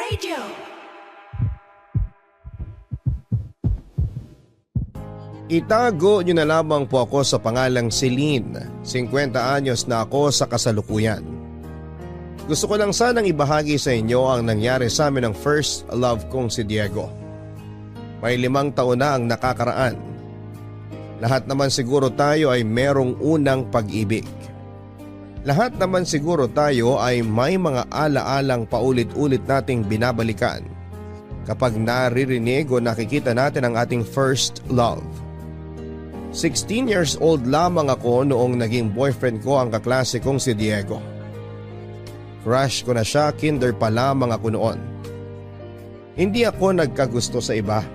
Radio. Itago niyo na lamang po ako sa pangalang Celine. 50 anyos na ako sa kasalukuyan. Gusto ko lang sanang ibahagi sa inyo ang nangyari sa amin ng first love kong si Diego. May 5 taon na ang nakakaraan. Lahat naman siguro tayo ay merong unang pag-ibig. Lahat naman siguro tayo ay may mga ala-alang paulit-ulit nating binabalikan kapag naririnig o nakikita natin ang ating first love. 16 years old lamang ako noong naging boyfriend ko ang kaklase kong si Diego. Crush ko na siya, kinder pa lamang ako noon. Hindi ako nagkagusto sa iba.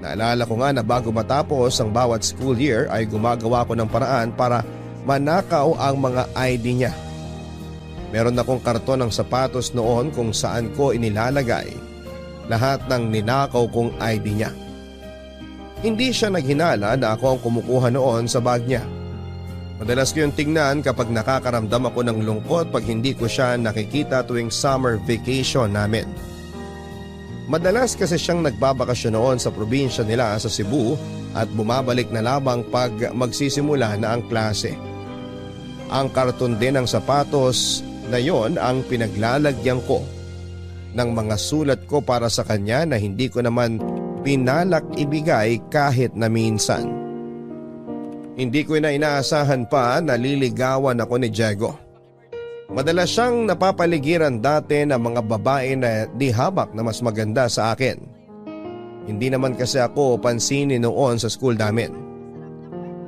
Naalala ko nga na bago matapos ang bawat school year ay gumagawa ko ng paraan para manakaw ang mga ID niya. Meron akong karton ng sapatos noon kung saan ko inilalagay lahat ng ninakaw kong ID niya. Hindi siya naghinala na ako ang kumukuha noon sa bag niya. Madalas ko yung tingnan kapag nakakaramdam ako ng lungkot pag hindi ko siya nakikita tuwing summer vacation namin. Madalas kasi siyang nagbabakasyon noon sa probinsya nila sa Cebu at bumabalik na lamang pag magsisimula na ang klase. Ang karton din ng sapatos na yon ang pinaglalagyan ko ng mga sulat ko para sa kanya na hindi ko naman pinalak ibigay kahit na minsan. Hindi ko na inaasahan pa na liligawan ako ni Diego. Madalas siyang napapaligiran dati ng mga babae na di habak na mas maganda sa akin. Hindi naman kasi ako pansinin noon sa school namin.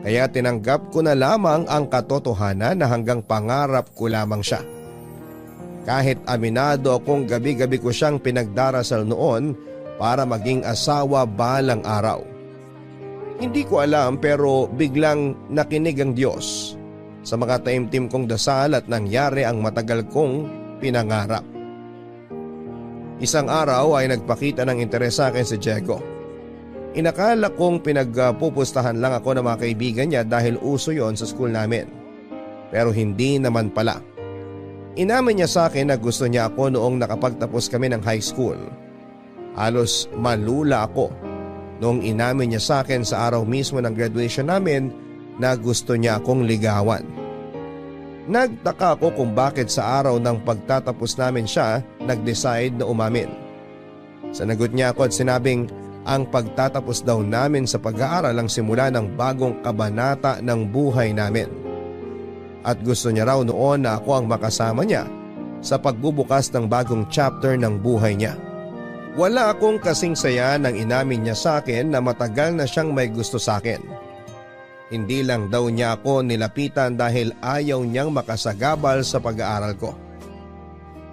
Kaya tinanggap ko na lamang ang katotohanan na hanggang pangarap ko lamang siya. Kahit aminado akong gabi-gabi ko siyang pinagdarasal noon para maging asawa balang araw. Hindi ko alam pero biglang nakinig ang Diyos sa mga taimtim kong dasal at nangyari ang matagal kong pinangarap. Isang araw ay nagpakita ng interes sa akin si Diego. Inakala kong pinagpupustahan lang ako ng mga kaibigan niya dahil uso yon sa school namin. Pero hindi naman pala. Inamin niya sa akin na gusto niya ako noong nakapagtapos kami ng high school. Halos malula ako noong inamin niya sa akin sa araw mismo ng graduation namin na gusto niya akong ligawan. Nagtaka ako kung bakit sa araw ng pagtatapos namin siya nag-decide na umamin. Sanagot niya ako at sinabing ang pagtatapos daw namin sa pag-aaral ang simula ng bagong kabanata ng buhay namin. At gusto niya raw noon na ako ang makasama niya sa pagbubukas ng bagong chapter ng buhay niya. Wala akong kasing saya nang inamin niya sa akin na matagal na siyang may gusto sa akin. Hindi lang daw niya ako nilapitan dahil ayaw niyang makasagabal sa pag-aaral ko.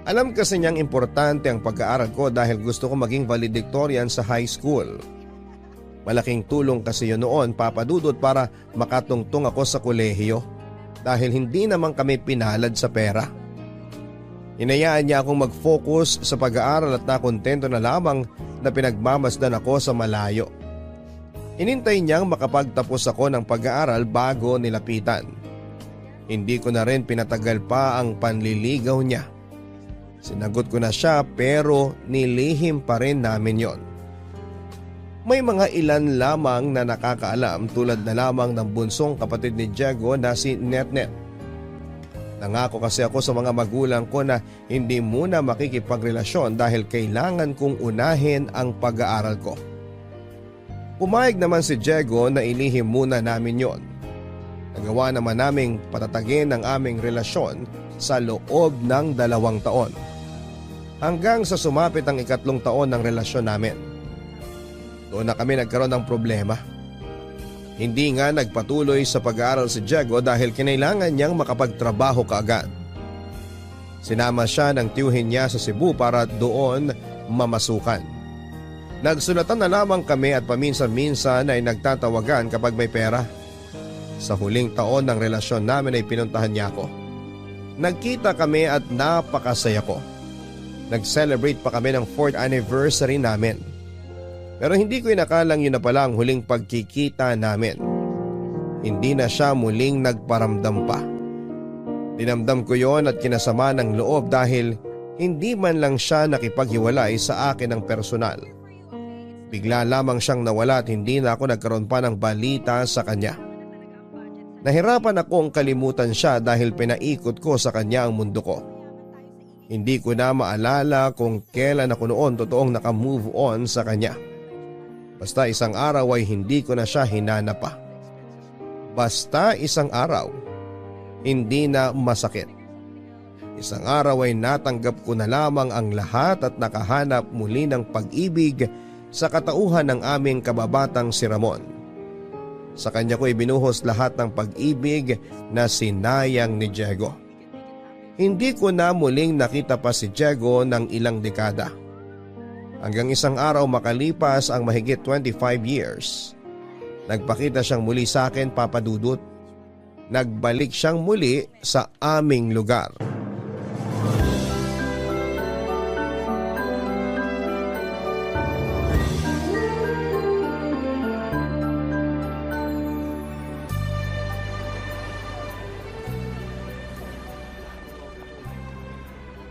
Alam kasi niyang importante ang pag-aaral ko dahil gusto ko maging valedictorian sa high school. Malaking tulong kasi yun noon, Papa Dudut, para makatungtong ako sa kolehiyo dahil hindi naman kami pinalad sa pera. Hinayaan niya akong mag-focus sa pag-aaral at nakontento na lamang na pinagmamasdan ako sa malayo. Inintay niyang makapagtapos ako ng pag-aaral bago nilapitan. Hindi ko na rin pinatagal pa ang panliligaw niya. Sinagot ko na siya pero nilihim pa rin namin yon. May mga ilan lamang na nakakaalam tulad na lamang ng bunsong kapatid ni Diego na si Netnet. Nangako kasi ako sa mga magulang ko na hindi muna makikipagrelasyon dahil kailangan kong unahin ang pag-aaral ko. Pumayag naman si Diego na ilihim muna namin yon. Nagawa naman naming patatagin ang aming relasyon sa loob ng 2 taon. Hanggang sa sumapit ang 3 taon ng relasyon namin. Doon na kami nagkaroon ng problema. Hindi nga nagpatuloy sa pag-aaral si Diego dahil kinailangan niyang makapagtrabaho kaagad. Sinama siya ng tiyuhin niya sa Cebu para doon mamasukan. Nagsulatan na lamang kami at paminsan-minsan ay nagtatawagan kapag may pera. Sa huling taon ng relasyon namin ay pinuntahan niya ako. Nagkita kami at napakasaya ko. Nag-celebrate pa kami ng 4th anniversary namin. Pero hindi ko inakalang yun na pala ang huling pagkikita namin. Hindi na siya muling nagparamdam pa. Dinamdam ko yon at kinasama ng loob dahil Hindi man lang siya nakipaghiwalay sa akin ng personal. Bigla lamang siyang nawala at hindi na ako nagkaroon pa ng balita sa kanya. Nahirapan akong kalimutan siya dahil pinaikot ko sa kanya ang mundo ko. Hindi ko na maalala kung kailan ako noon totoong nakamove on sa kanya. Basta isang araw ay hindi ko na siya hinanap pa. Basta isang araw, hindi na masakit. Isang araw ay natanggap ko na lamang ang lahat at nakahanap muli ng pag-ibig sa katauhan ng aming kababatang si Ramon. Sa kanya ko ibinuhos lahat ng pag-ibig na sinayang ni Diego. Hindi ko na muling nakita pa si Diego ng ilang dekada. Hanggang isang araw makalipas ang mahigit 25 years, nagpakita siyang muli sa akin, Papa Dudut. Nagbalik siyang muli sa aming lugar.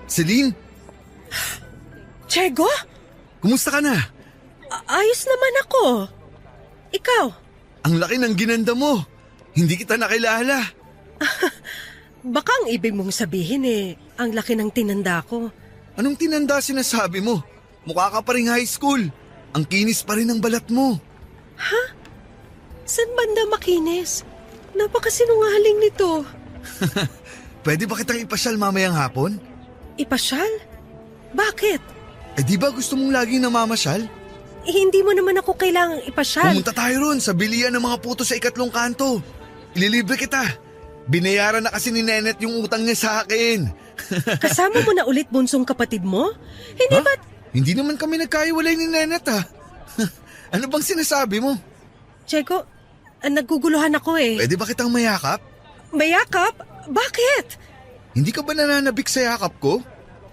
Celine? Diego? Kumusta ka na? Ayos naman ako. Ikaw? Ang laki ng ginanda mo. Hindi kita nakilala. Baka ang ibig mong sabihin ang laki ng tinanda ko. Anong tinanda sinasabi mo? Mukha ka pa ring high school. Ang kinis pa rin ng balat mo. San banda makinis? Napakasinungaling nito. Pwede ba kitang ipasyal mamayang hapon? Ipasyal? Bakit? Di ba gusto mong laging namamasyal? Hindi mo naman ako kailangang ipasyal. Pumunta tayo ron sa bilian ng mga puto sa ikatlong kanto. Ililibre kita. Binayaran na kasi ni Nenet yung utang niya sa akin. Kasama mo na ulit bunsong kapatid mo? Hindi ba't... Hindi naman kami nagkaiwalay ni Nenet Ano bang sinasabi mo? Diego, naguguluhan ako Pwede ba kitang mayakap? Mayakap? Bakit? Hindi ka ba nananabik sa yakap ko?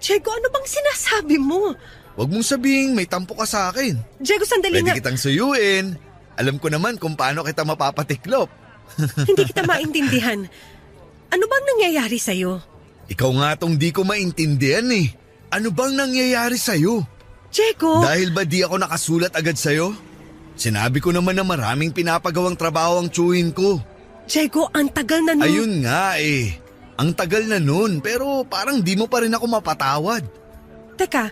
Diego, ano bang sinasabi mo? Huwag mong sabihin may tampo ka sa akin. Diego, sandali Pwede nga. kitang suyuin. Alam ko naman kung paano kita mapapatiklop. Hindi kita maintindihan. Ano bang nangyayari sa'yo? Ikaw nga tong di ko maintindihan Ano bang nangyayari sa'yo? Diego! Dahil ba di ako nakasulat agad sa'yo? Sinabi ko naman na maraming pinapagawang trabaho ang tsuhin ko. Diego, ang tagal na nun. Ayun nga Ang tagal na nun pero parang di mo pa rin ako mapatawad. Teka,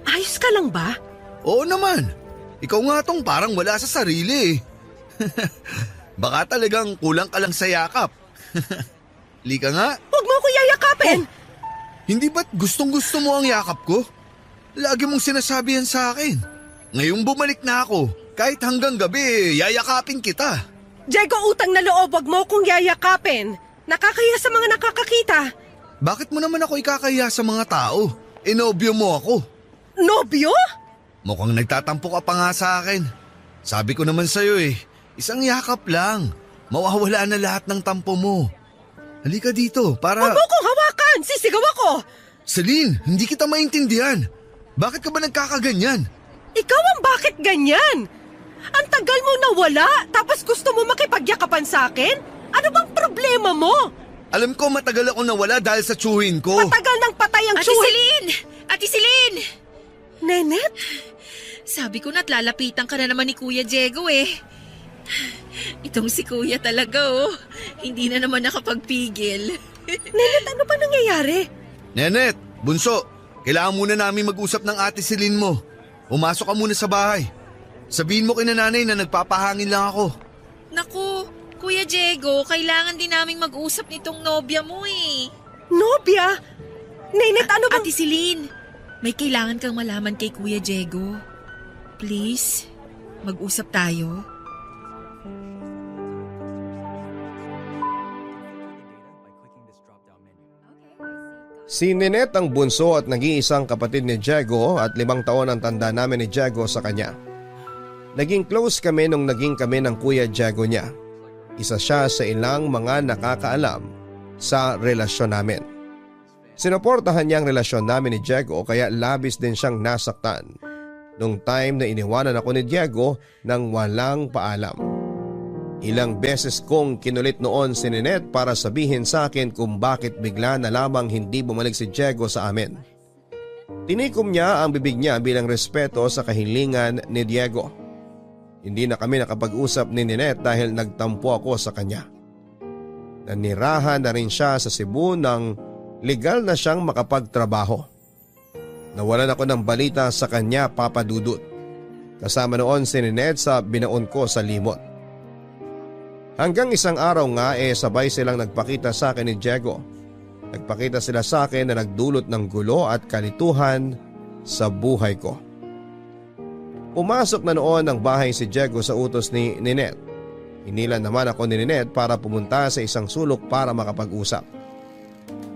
ayos ka lang ba? Oo naman. Ikaw nga tong parang wala sa sarili Baka talagang kulang ka lang sa yakap. Lika nga. Huwag mo ako yayakapin! Hindi ba't gustong-gusto mo ang yakap ko? Lagi mong sinasabi yan sa akin. Ngayong bumalik na ako, kahit hanggang gabi, yayakapin kita. Diego, utang na loob, huwag mo akong yayakapin. Nakakaya sa mga nakakakita. Bakit mo naman ako ikakaya sa mga tao? Inobyo mo ako. Nobyo? Mukhang nagtatampo ka pa nga sa akin. Sabi ko naman sa'yo isang yakap lang. Mawawala na lahat ng tampo mo. Halika dito para... Huwag mo akong hawakan! Sisigaw ako! Celine, hindi kita maintindihan. Bakit ka ba nagkakaganyan? Ikaw ang bakit ganyan? Ang tagal mo nawala, tapos gusto mo makipagyakapan sa akin? Ano bang problema mo? Alam ko matagal ako nawala dahil sa tsuhin ko. Matagal nang patay ang Ate tsuhin. Celine! Ate Celine! Nenet? Sabi ko na't lalapitan ka na naman ni Kuya Diego Itong si Kuya talaga Hindi na naman nakapagpigil. Nenet, ano ba nangyayari? Nenet, bunso, kailangan muna namin mag-usap ng Ate Celine mo. Pumasok ka muna sa bahay. Sabihin mo kay nanay na nagpapahangin lang ako. Naku, Kuya Diego, kailangan din naming mag-usap nitong nobya mo Nobya? Nenet, ano bang... Ate Celine, may kailangan kang malaman kay Kuya Diego. Please, mag-usap tayo. Si Ninette ang bunso at nag-iisang kapatid ni Diego at 5 taon ang tanda namin ni Diego sa kanya. Naging close kami nung naging kami ng Kuya Diego niya. Isa siya sa ilang mga nakakaalam sa relasyon namin. Sinuportahan niya ang relasyon namin ni Diego kaya labis din siyang nasaktan nung time na iniwanan ako ni Diego nang walang paalam. Ilang beses kong kinulit noon si Ninette para sabihin sa akin kung bakit bigla na lamang hindi bumalik si Diego sa amin. Tinikom niya ang bibig niya bilang respeto sa kahilingan ni Diego. Hindi na kami nakapag-usap ni Ninette dahil nagtampo ako sa kanya. Nanirahan na rin siya sa Cebu nang legal na siyang makapagtrabaho. Nawalan ako ng balita sa kanya, Papa Dudut. Kasama noon si Ninette sa binaon ko sa limot. Hanggang isang araw nga sabay silang nagpakita sa akin ni Diego. Nagpakita sila sa akin na nagdulot ng gulo at kalituhan sa buhay ko. Pumasok na noon ang bahay si Diego sa utos ni Ninette. Hinilan naman ako ni Ninette para pumunta sa isang sulok para makapag-usap.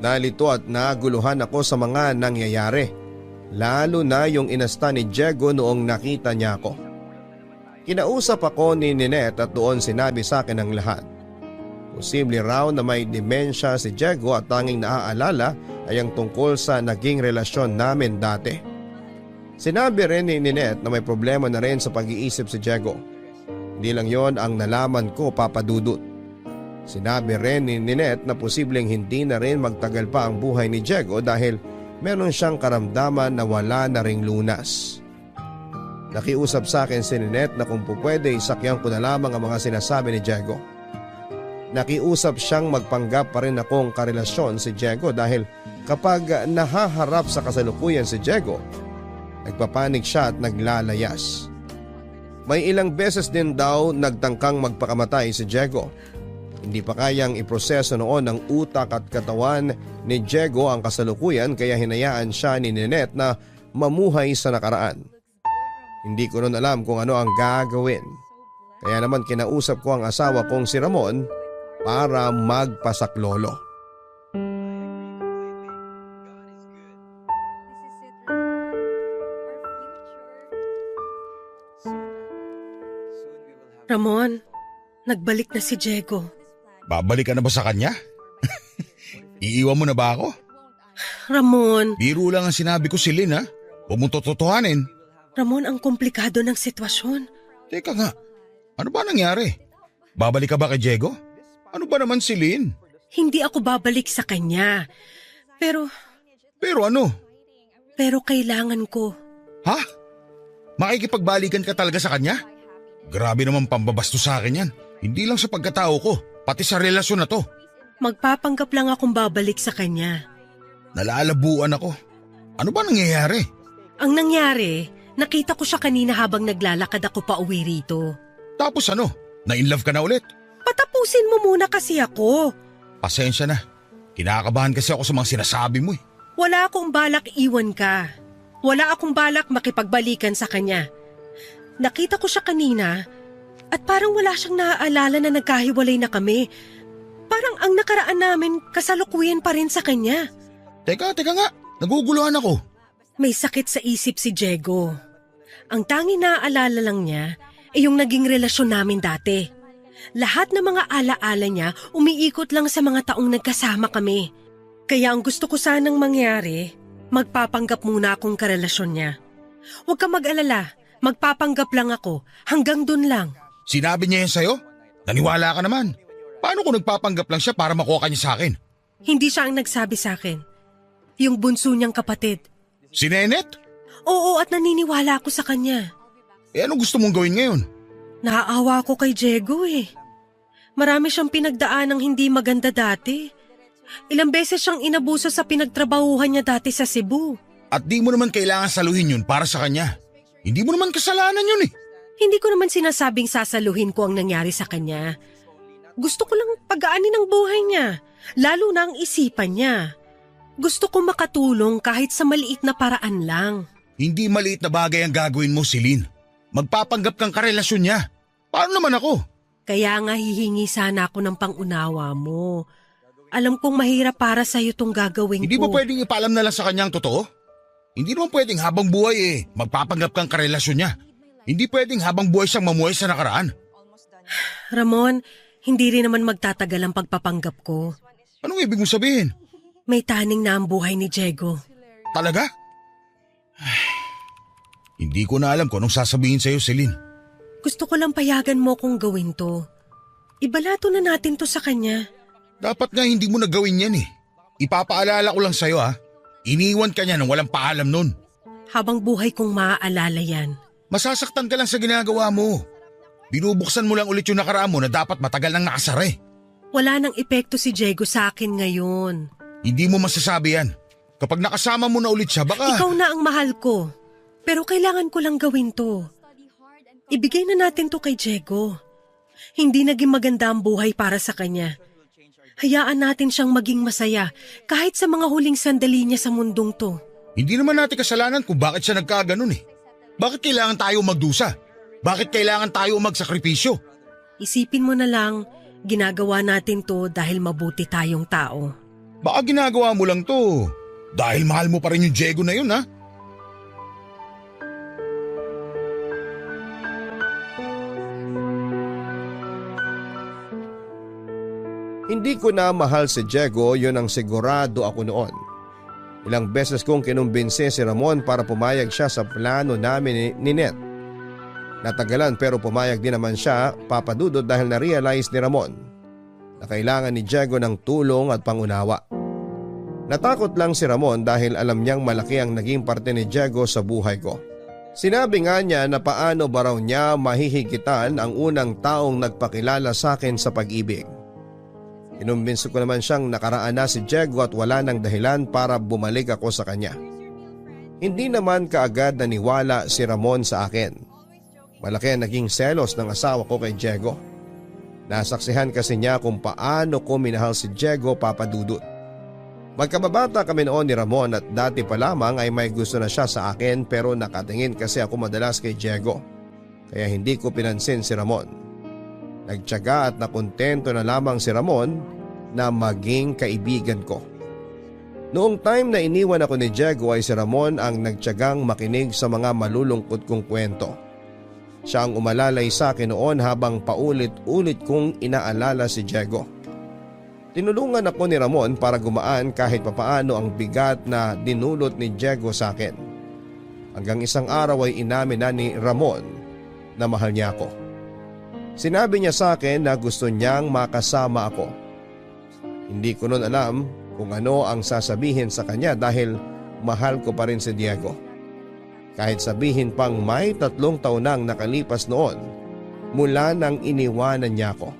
Nalito at naguluhan ako sa mga nangyayari, lalo na yung inasta ni Diego noong nakita niya ako. Kinausap ako ni Ninette at doon sinabi sa akin ang lahat. Posible raw na may demensya si Diego at tanging naaalala ay ang tungkol sa naging relasyon namin dati. Sinabi rin ni Ninette na may problema na rin sa pag-iisip si Diego. Hindi lang yon ang nalaman ko, Papa Dudut. Sinabi rin ni Ninette na posibleng hindi na rin magtagal pa ang buhay ni Diego dahil meron siyang karamdaman na wala na ring lunas. Nakiusap sa akin si Ninette na kung pupwede isakyan ko na lamang ang mga sinasabi ni Diego. Nakiusap siyang magpanggap pa rin akong karelasyon si Diego dahil kapag nahaharap sa kasalukuyan si Diego, nagpapanik siya at naglalayas. May ilang beses din daw nagtangkang magpakamatay si Diego. Hindi pa kayang iproseso noon ng utak at katawan ni Diego ang kasalukuyan kaya hinayaan siya ni Ninette na mamuhay sa nakaraan. Hindi ko rin alam kung ano ang gagawin. Kaya naman kinausap ko ang asawa kong si Ramon para magpasaklolo. Ramon, nagbalik na si Diego. Babalik ka na ba sa kanya? Iiwan mo na ba ako? Ramon, Biro lang ang sinabi ko si Lynn ha. Huwag mong totohanin. Ramon, ang komplikado ng sitwasyon. Teka nga, ano ba nangyari? Babalik ka ba kay Diego? Ano ba naman si Lynn? Hindi ako babalik sa kanya. Pero Ano? kailangan ko. Ha? Makikipagbalikan ka talaga sa kanya? Grabe naman pambabasto sa akin yan. Hindi lang sa pagkatao ko, pati sa relasyon na to. Magpapanggap lang akong babalik sa kanya. Nalalabuan ako. Ano ba nangyayari? Ang nangyari, nakita ko siya kanina habang naglalakad ako pa uwi rito. Tapos ano? Na-inlove ka na ulit? Patapusin mo muna kasi ako. Pasensya na. Kinakabahan kasi ako sa mga sinasabi mo eh. Wala akong balak iwan ka. Wala akong balak makipagbalikan sa kanya. Nakita ko siya kanina at parang wala siyang naaalala na nagkahiwalay na kami. Parang ang nakaraan namin kasalukuyan pa rin sa kanya. Teka nga. Naguguluhan ako. May sakit sa isip si Diego. Ang tanging naaalala lang niya ay yung naging relasyon namin dati. Lahat ng mga alaala niya umiikot lang sa mga taong nagkasama kami. Kaya ang gusto ko sanang mangyari, magpapanggap muna akong karelasyon niya. Huwag kang mag-alala, magpapanggap lang ako, hanggang dun lang. Sinabi niya yan sa'yo? Naniwala ka naman. Paano kung nagpapanggap lang siya para makuha ka niya sa akin? Hindi siya ang nagsabi sa akin. Yung bunso niyang kapatid. Si Nenet? Oo, at naniniwala ako sa kanya. Anong gusto mong gawin ngayon? Naaawa ko kay Diego eh. Marami siyang pinagdaan ng hindi maganda dati. Ilang beses siyang inabuso sa pinagtrabahuhan niya dati sa Cebu. At di mo naman kailangan saluhin yun para sa kanya. Hindi mo naman kasalanan yun eh. Hindi ko naman sinasabing sasaluhin ko ang nangyari sa kanya. Gusto ko lang pagaanin ang buhay niya, lalo na ang isipan niya. Gusto ko makatulong kahit sa maliit na paraan lang. Hindi maliit na bagay ang gagawin mo, Celine. Magpapanggap kang karelasyon niya. Paano naman ako? Kaya nga hihingi sana ako ng pangunawa mo. Alam kong mahirap para sa'yo tong gagawin Hindi ko. mo pwedeng ipaalam na lang sa kanya ang totoo? Hindi naman pwedeng habang buhay magpapanggap kang karelasyon niya. Hindi pwedeng habang buhay siyang mamuhay sa nakaraan. Ramon, hindi rin naman magtatagal ang pagpapanggap ko. Anong ibig mong sabihin? May taning na ang buhay ni Diego. Talaga? Hindi ko na alam kung anong sasabihin sa'yo, Celine. Gusto ko lang payagan mo kung gawin to. Ibalato na natin to sa kanya. Dapat nga hindi mo nagawin yan eh. Ipapaalala ko lang sa'yo ha. Iniwan ka niya nang walang paalam nun. Habang buhay kong maaalala yan. Masasaktan ka lang sa ginagawa mo. Binubuksan mo lang ulit yung nakaraan mo na dapat matagal nang nakasara eh. Wala nang epekto si Diego sa akin ngayon. Hindi mo masasabi yan. Kapag nakasama mo na ulit siya, baka… Ikaw na ang mahal ko. Pero kailangan ko lang gawin to. Ibigay na natin to kay Diego. Hindi naging maganda ang buhay para sa kanya. Hayaan natin siyang maging masaya kahit sa mga huling sandali niya sa mundong to. Hindi naman natin kasalanan kung bakit siya nagkaganon eh. Bakit kailangan tayo magdusa? Bakit kailangan tayo magsakripisyo? Isipin mo na lang, ginagawa natin to dahil mabuti tayong tao. Baka ginagawa mo lang to dahil mahal mo pa rin yung Diego na yun ha? Hindi ko na mahal si Diego, yun ang sigurado ako noon. Ilang beses kong kinumbinse si Ramon para pumayag siya sa plano namin ni Net. Natagalan pero pumayag din naman siya, Papa Dudut, dahil na-realize ni Ramon na kailangan ni Diego ng tulong at pangunawa. Natakot lang si Ramon dahil alam niyang malaki ang naging parte ni Diego sa buhay ko. Sinabi nga niya na paano ba raw niya mahihigitan ang unang taong nagpakilala sa akin sa pag-ibig. Inumbinso ko naman siyang nakaraan na si Diego at wala nang dahilan para bumalik ako sa kanya. Hindi naman kaagad naniwala si Ramon sa akin. Malaki ang naging selos ng asawa ko kay Diego. Nasaksihan kasi niya kung paano ko minahal si Diego, Papa Dudut. Magkababata kami noon ni Ramon at dati pa lamang ay may gusto na siya sa akin pero nakatingin kasi ako madalas kay Diego. Kaya hindi ko pinansin si Ramon. Nagtiyaga at nakontento na lamang si Ramon na maging kaibigan ko. Noong time na iniwan ako ni Diego ay si Ramon ang nagtiyagang makinig sa mga malulungkot kong kwento. Siya ang umalalay sa akin noon habang paulit-ulit kong inaalala si Diego. Tinulungan ako ni Ramon para gumaan kahit papaano ang bigat na dinulot ni Diego sa akin. Hanggang isang araw ay inamin na ni Ramon na mahal niya ako. Sinabi niya sa akin na gusto niyang makasama ako. Hindi ko noon alam kung ano ang sasabihin sa kanya dahil mahal ko pa rin si Diego. Kahit sabihin pang may 3 taon nang nakalipas noon mula nang iniwanan niya ako.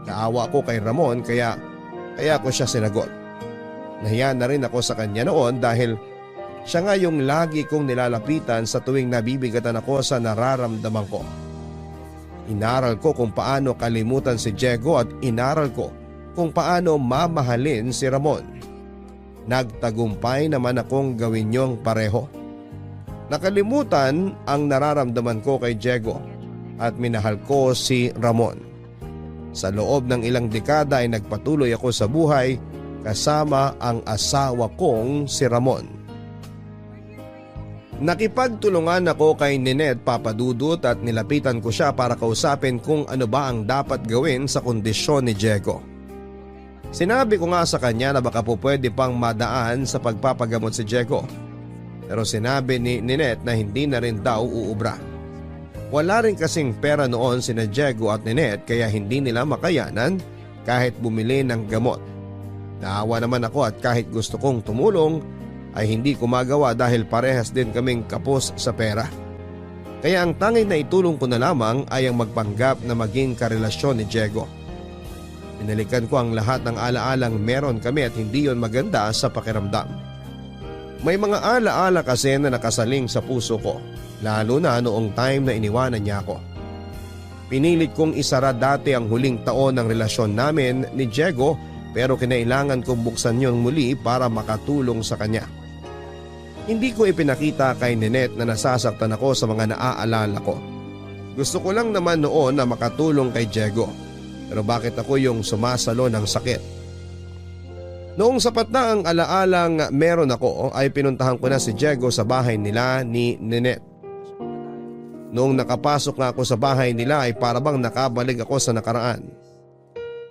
Naawa ko kay Ramon kaya ko siya sinagot. Nahiya na rin ako sa kanya noon dahil siya nga yung lagi kong nilalapitan sa tuwing nabibigatan ako sa nararamdaman ko. Inaral ko kung paano kalimutan si Diego at inaral ko kung paano mamahalin si Ramon. Nagtagumpay naman akong gawin niyong pareho. Nakalimutan ang nararamdaman ko kay Diego at minahal ko si Ramon. Sa loob ng ilang dekada ay nagpatuloy ako sa buhay kasama ang asawa kong si Ramon. Nakipagtulungan ako kay Ninette, Papa Dudut, at nilapitan ko siya para kausapin kung ano ba ang dapat gawin sa kondisyon ni Diego. Sinabi ko nga sa kanya na baka po pwede pang madaan sa pagpapagamot si Diego. Pero sinabi ni Ninette na hindi na rin daw uubra. Wala rin kasing pera noon sina Diego at Ninette kaya hindi nila makayanan kahit bumili ng gamot. Naawa naman ako at kahit gusto kong tumulong ay hindi ko magawa dahil parehas din kaming kapos sa pera. Kaya ang tanging na itulong ko na lamang ay ang magpanggap na maging karelasyon ni Diego. Pinalikan ko ang lahat ng alaalang meron kami at hindi yon maganda sa pakiramdam. May mga alaala kasi na nakasaling sa puso ko, lalo na noong time na iniwanan niya ako. Pinilit kong isara dati ang huling taon ng relasyon namin ni Diego pero kinailangan kong buksan yon muli para makatulong sa kanya. Hindi ko ipinakita kay Ninette na nasasaktan ako sa mga naaalala ko. Gusto ko lang naman noon na makatulong kay Diego. Pero bakit ako yung sumasalo ng sakit? Noong sapat na ang alaalang meron ako ay pinuntahan ko na si Diego sa bahay nila ni Ninette. Noong nakapasok nga ako sa bahay nila ay parabang nakabalik ako sa nakaraan.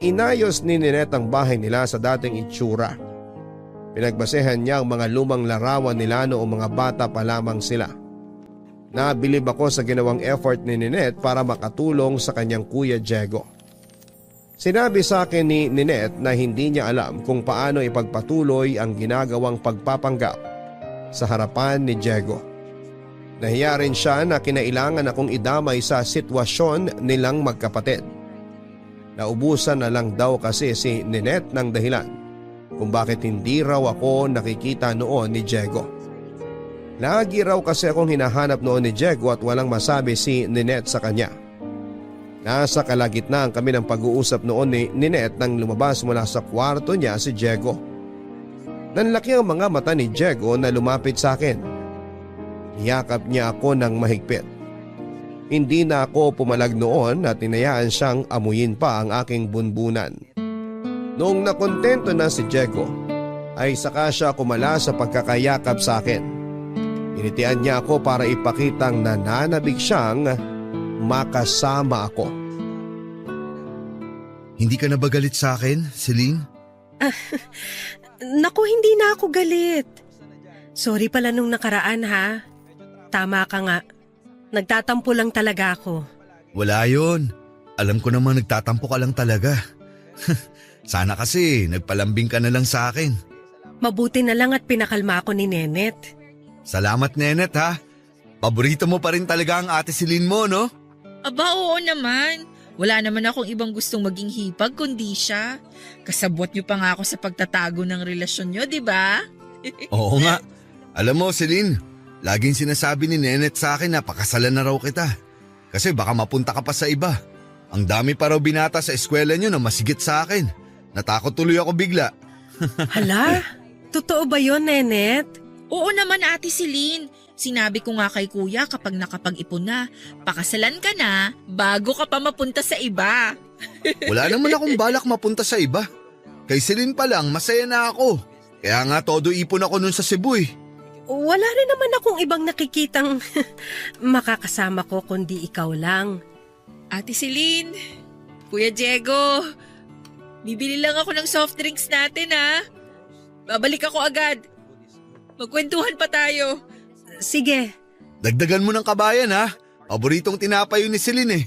Inayos ni Ninette ang bahay nila sa dating itsura. Pinagbasehan niya ang mga lumang larawan nila noong mga bata pa lamang sila. Nabilib ako sa ginawang effort ni Ninette para makatulong sa kanyang kuya Diego. Sinabi sa akin ni Ninette na hindi niya alam kung paano ipagpatuloy ang ginagawang pagpapanggap sa harapan ni Diego. Nahiya rin siya na kinailangan akong idamay sa sitwasyon nilang magkapatid. Naubusan na lang daw kasi si Ninette ng dahilan kung bakit hindi raw ako nakikita noon ni Diego. Lagi raw kasi akong hinahanap noon ni Diego at walang masabi si Ninette sa kanya. Nasa kalagitnaan kami ng pag-uusap noon ni Ninette nang lumabas mula sa kwarto niya si Diego. Nanlaki ang mga mata ni Diego na lumapit sa akin. Niyakap niya ako ng mahigpit. Hindi na ako pumalag noon at tinayaan siyang amuyin pa ang aking bunbunan. Noong nakontento na si Diego, ay saka siya kumala sa pagkakayakap sa akin. Initian niya ako para ipakitang nananabik siyang makasama ako. Hindi ka na ba galit sa akin, Celine? Naku, hindi na ako galit. Sorry pala nung nakaraan ha. Tama ka nga. Nagtatampo lang talaga ako. Wala yon. Alam ko naman nagtatampo ka lang talaga. Sana kasi nagpalambing ka na lang sa akin. Mabuti na lang at pinakalma ako ni Nenet. Salamat, Nenet, ha. Paborito mo pa rin talaga ang ate Celine mo, no? Aba, oo naman. Wala naman akong ibang gustong maging hipag kundi siya. Kasabwat niyo pa nga ako sa pagtatago ng relasyon niyo, di ba? Oo nga. Alam mo, Celine, laging sinasabi ni Nenet sa akin na pakasalan na raw kita. Kasi baka mapunta ka pa sa iba. Ang dami pa raw binata sa eskwela niyo na masigit sa akin. Natakot tuloy ako bigla. Hala, totoo ba yon, Nenet? Oo naman, Ate Celine. Sinabi ko nga kay kuya kapag nakapag-ipon na, pakasalan ka na bago ka pa mapunta sa iba. Wala naman akong balak mapunta sa iba. Kay Celine pa lang, masaya na ako. Kaya nga todo ipon ako nun sa Cebu eh. Wala rin naman akong ibang nakikitang makakasama ko kundi ikaw lang. Ate Celine, Kuya Diego, bibili lang ako ng soft drinks natin ha. Babalik ako agad. Magkwentuhan pa tayo. Sige, Dagdagan mo ng kabayan ha. Paboritong tinapay yun ni Celine eh.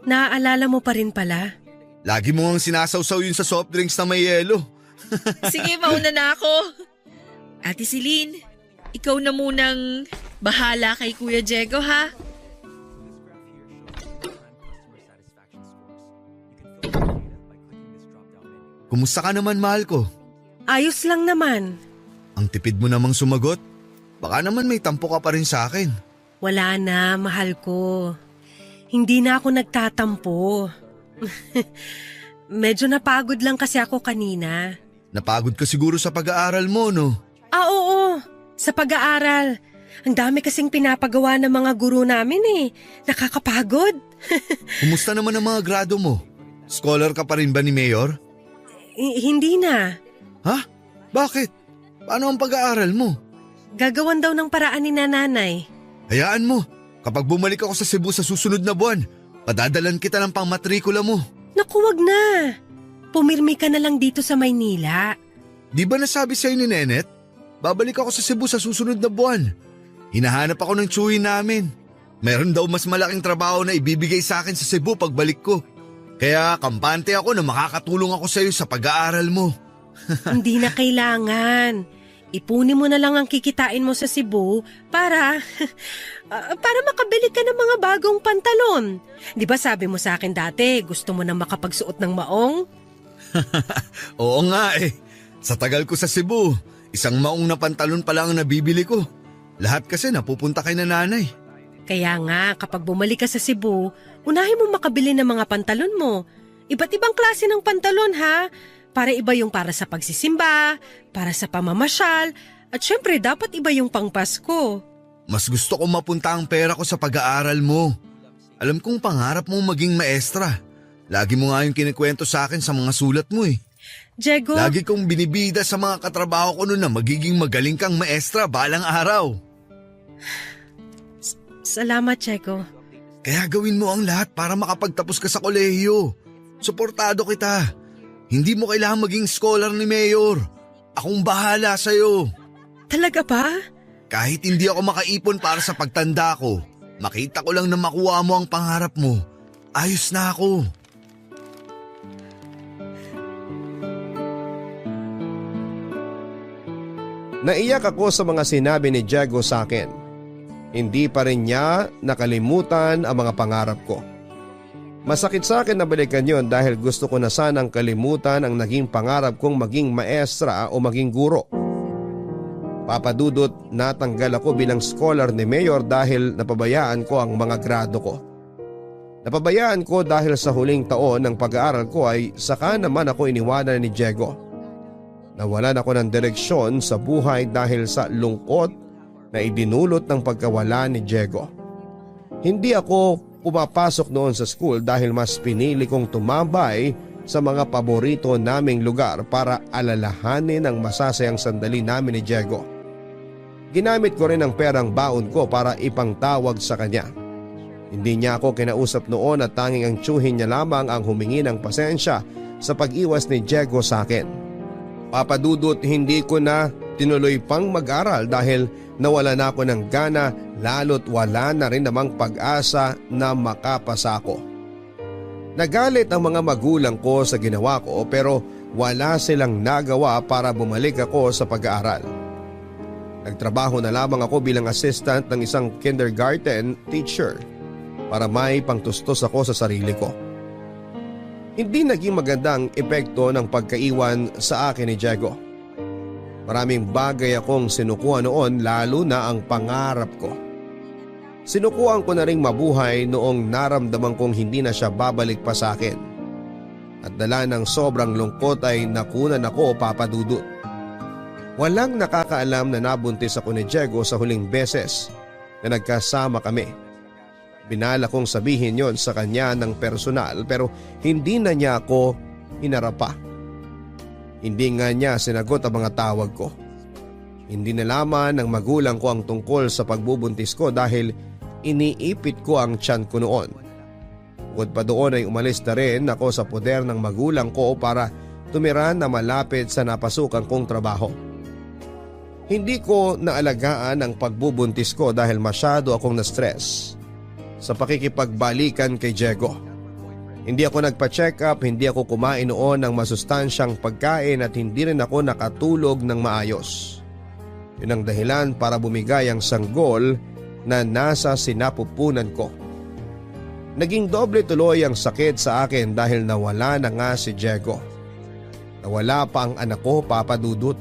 naaalala mo pa rin pala. Lagi mo ngang sinasawsaw yun sa soft drinks na may yelo. Sige, mauna na ako. Ate Celine, ikaw na munang bahala kay Kuya Diego ha. Kumusta ka naman, mahal ko? Ayos lang naman. Ang tipid mo namang sumagot. Baka naman may tampo ka pa rin sa akin. Wala na, mahal ko. Hindi na ako nagtatampo. Medyo napagod lang kasi ako kanina. Napagod ka siguro sa pag-aaral mo, no? Oo. Sa pag-aaral. Ang dami kasing pinapagawa ng mga guro namin eh. Nakakapagod. Kumusta naman ang mga grado mo? Scholar ka pa rin ba ni Mayor? Hindi na. Ha? Bakit? Paano ang pag-aaral mo? Gagawan daw ng paraan ni nanay. Hayaan mo. Kapag bumalik ako sa Cebu sa susunod na buwan, padadalan kita ng pangmatrikula mo. Naku, wag na. Pumirmi ka na lang dito sa Maynila. Di ba nasabi sa'yo ni Nenet? Babalik ako sa Cebu sa susunod na buwan. Hinahanap ako ng tsuhin namin. Meron daw mas malaking trabaho na ibibigay sa akin sa Cebu pagbalik ko. Kaya kampante ako na makakatulong ako sa'yo sa pag-aaral mo. Hindi na kailangan. Ipunin mo na lang ang kikitain mo sa Cebu para makabili ka ng mga bagong pantalon. Di ba sabi mo sa akin dati, gusto mo na makapagsuot ng maong? Oo nga eh. Sa tagal ko sa Cebu, isang maong na pantalon pa lang ang nabibili ko. Lahat kasi napupunta kay nanay. Kaya nga, kapag bumalik ka sa Cebu, unahin mo makabili ng mga pantalon mo. Iba't ibang klase ng pantalon ha. Para iba yung para sa pagsisimba, para sa pamamasyal, at syempre dapat iba yung pangpasko. Mas gusto kong mapunta ang pera ko sa pag-aaral mo. Alam kong pangarap mo maging maestra. Lagi mo nga yung kinikwento sa akin sa mga sulat mo eh. Diego, Lagi kong binibida sa mga katrabaho ko noon na magiging magaling kang maestra balang araw. salamat Diego. Kaya gawin mo ang lahat para makapagtapos ka sa kolehiyo. Suportado kita. Hindi mo kailangan maging scholar ni Mayor. Akong bahala sa'yo. Talaga ba? Kahit hindi ako makaipon para sa pagtanda ko, makita ko lang na makuha mo ang pangarap mo. Ayos na ako. Naiyak ako sa mga sinabi ni Diego sa akin. Hindi pa rin niya nakalimutan ang mga pangarap ko. Masakit sa akin na balikan yon dahil gusto ko na sanang kalimutan ang naging pangarap kong maging maestra o maging guro. Papadudot, natanggal ako bilang scholar ni Mayor dahil napabayaan ko ang mga grado ko. Napabayaan ko dahil sa huling taon ng pag-aaral ko ay saka naman ako iniwanan ni Diego. Nawalan ako ng direksyon sa buhay dahil sa lungkot na idinulot ng pagkawala ni Diego. Hindi ako pumapasok noon sa school dahil mas pinili kong tumambay sa mga paborito naming lugar para alalahanin ang masasayang sandali namin ni Diego. Ginamit ko rin ang perang baon ko para ipangtawag sa kanya. Hindi niya ako kinausap noon at tanging ang tiyuhin niya lamang ang humingi ng pasensya sa pag-iwas ni Diego sa akin. Papadudot, hindi ko na tinuloy pang mag-aral dahil nawala na ako ng gana, lalo't wala na rin namang pag-asa na makapasa ako. Nagalit ang mga magulang ko sa ginawa ko pero wala silang nagawa para bumalik ako sa pag-aaral. Nagtrabaho na lamang ako bilang assistant ng isang kindergarten teacher para may pangtustos ako sa sarili ko. Hindi naging magandang epekto ng pagkaiwan sa akin ni Diego. Maraming bagay akong sinukuha noon, lalo na ang pangarap ko. Sinukuhan ko na ring mabuhay noong naramdaman kong hindi na siya babalik pa sa akin. At dala ng sobrang lungkot ay nakunan ako, Papadudut. Walang nakakaalam na nabuntis ako ni Diego sa huling beses na nagkasama kami. Binala kong sabihin yon sa kanya ng personal pero hindi na niya ako hinarapa. Hindi nga niya sinagot ang mga tawag ko. Hindi nalaman ng magulang ko ang tungkol sa pagbubuntis ko dahil iniipit ko ang tiyan ko noon. Bukod pa doon ay umalis na rin ako sa poder ng magulang ko para tumira na malapit sa napasukan kong trabaho. Hindi ko naalagaan ang pagbubuntis ko dahil masyado akong na-stress sa pakikipagbalikan kay Diego. Hindi ako nagpa-check up, hindi ako kumain noon ng masustansyang pagkain at hindi rin ako nakatulog ng maayos. Yun ang dahilan para bumigay ang sanggol na nasa sinapupunan ko. Naging doble tuloy ang sakit sa akin dahil nawala na nga si Diego. Nawala pa ang anak ko, Papadudut.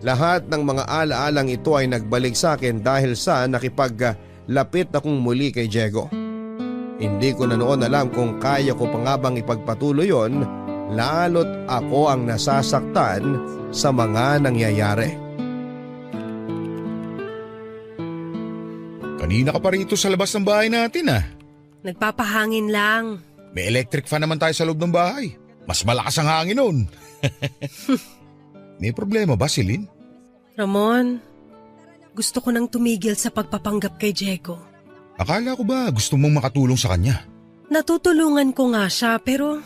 Lahat ng mga alaalang ito ay nagbalik sa akin dahil sa nakipaglapit akong muli kay Diego. Hindi ko na noon alam kung kaya ko pa nga bang ipagpatuloy yon, lalo't ako ang nasasaktan sa mga nangyayari. Kanina ka pa rito sa labas ng bahay natin ah. Nagpapahangin lang. May electric fan naman tayo sa loob ng bahay. Mas malakas ang hangin nun. May problema ba, Celine? Ramon, gusto ko nang tumigil sa pagpapanggap kay Diego. Akala ko ba gusto mong makatulong sa kanya? Natutulungan ko nga siya pero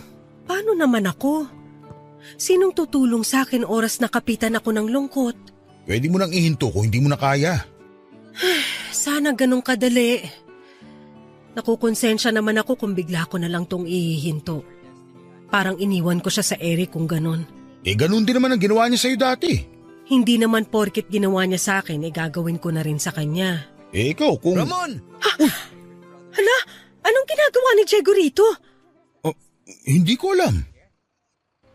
paano naman ako? Sinong tutulong sa akin oras na kapitan ako ng lungkot? Pwede mo nang ihinto kung hindi mo na kaya. Sana ganun kadali. Nakukonsensya naman ako kung bigla ko na lang tong ihihinto. Parang iniwan ko siya sa Eric kung ganun. Ganun din naman ang ginawa niya sa'yo dati. Hindi naman porket ginawa niya sa akin, gagawin ko na rin sa kanya. Ikaw kung… Ramon! Hala, anong ginagawa ni Diego rito? Hindi ko alam.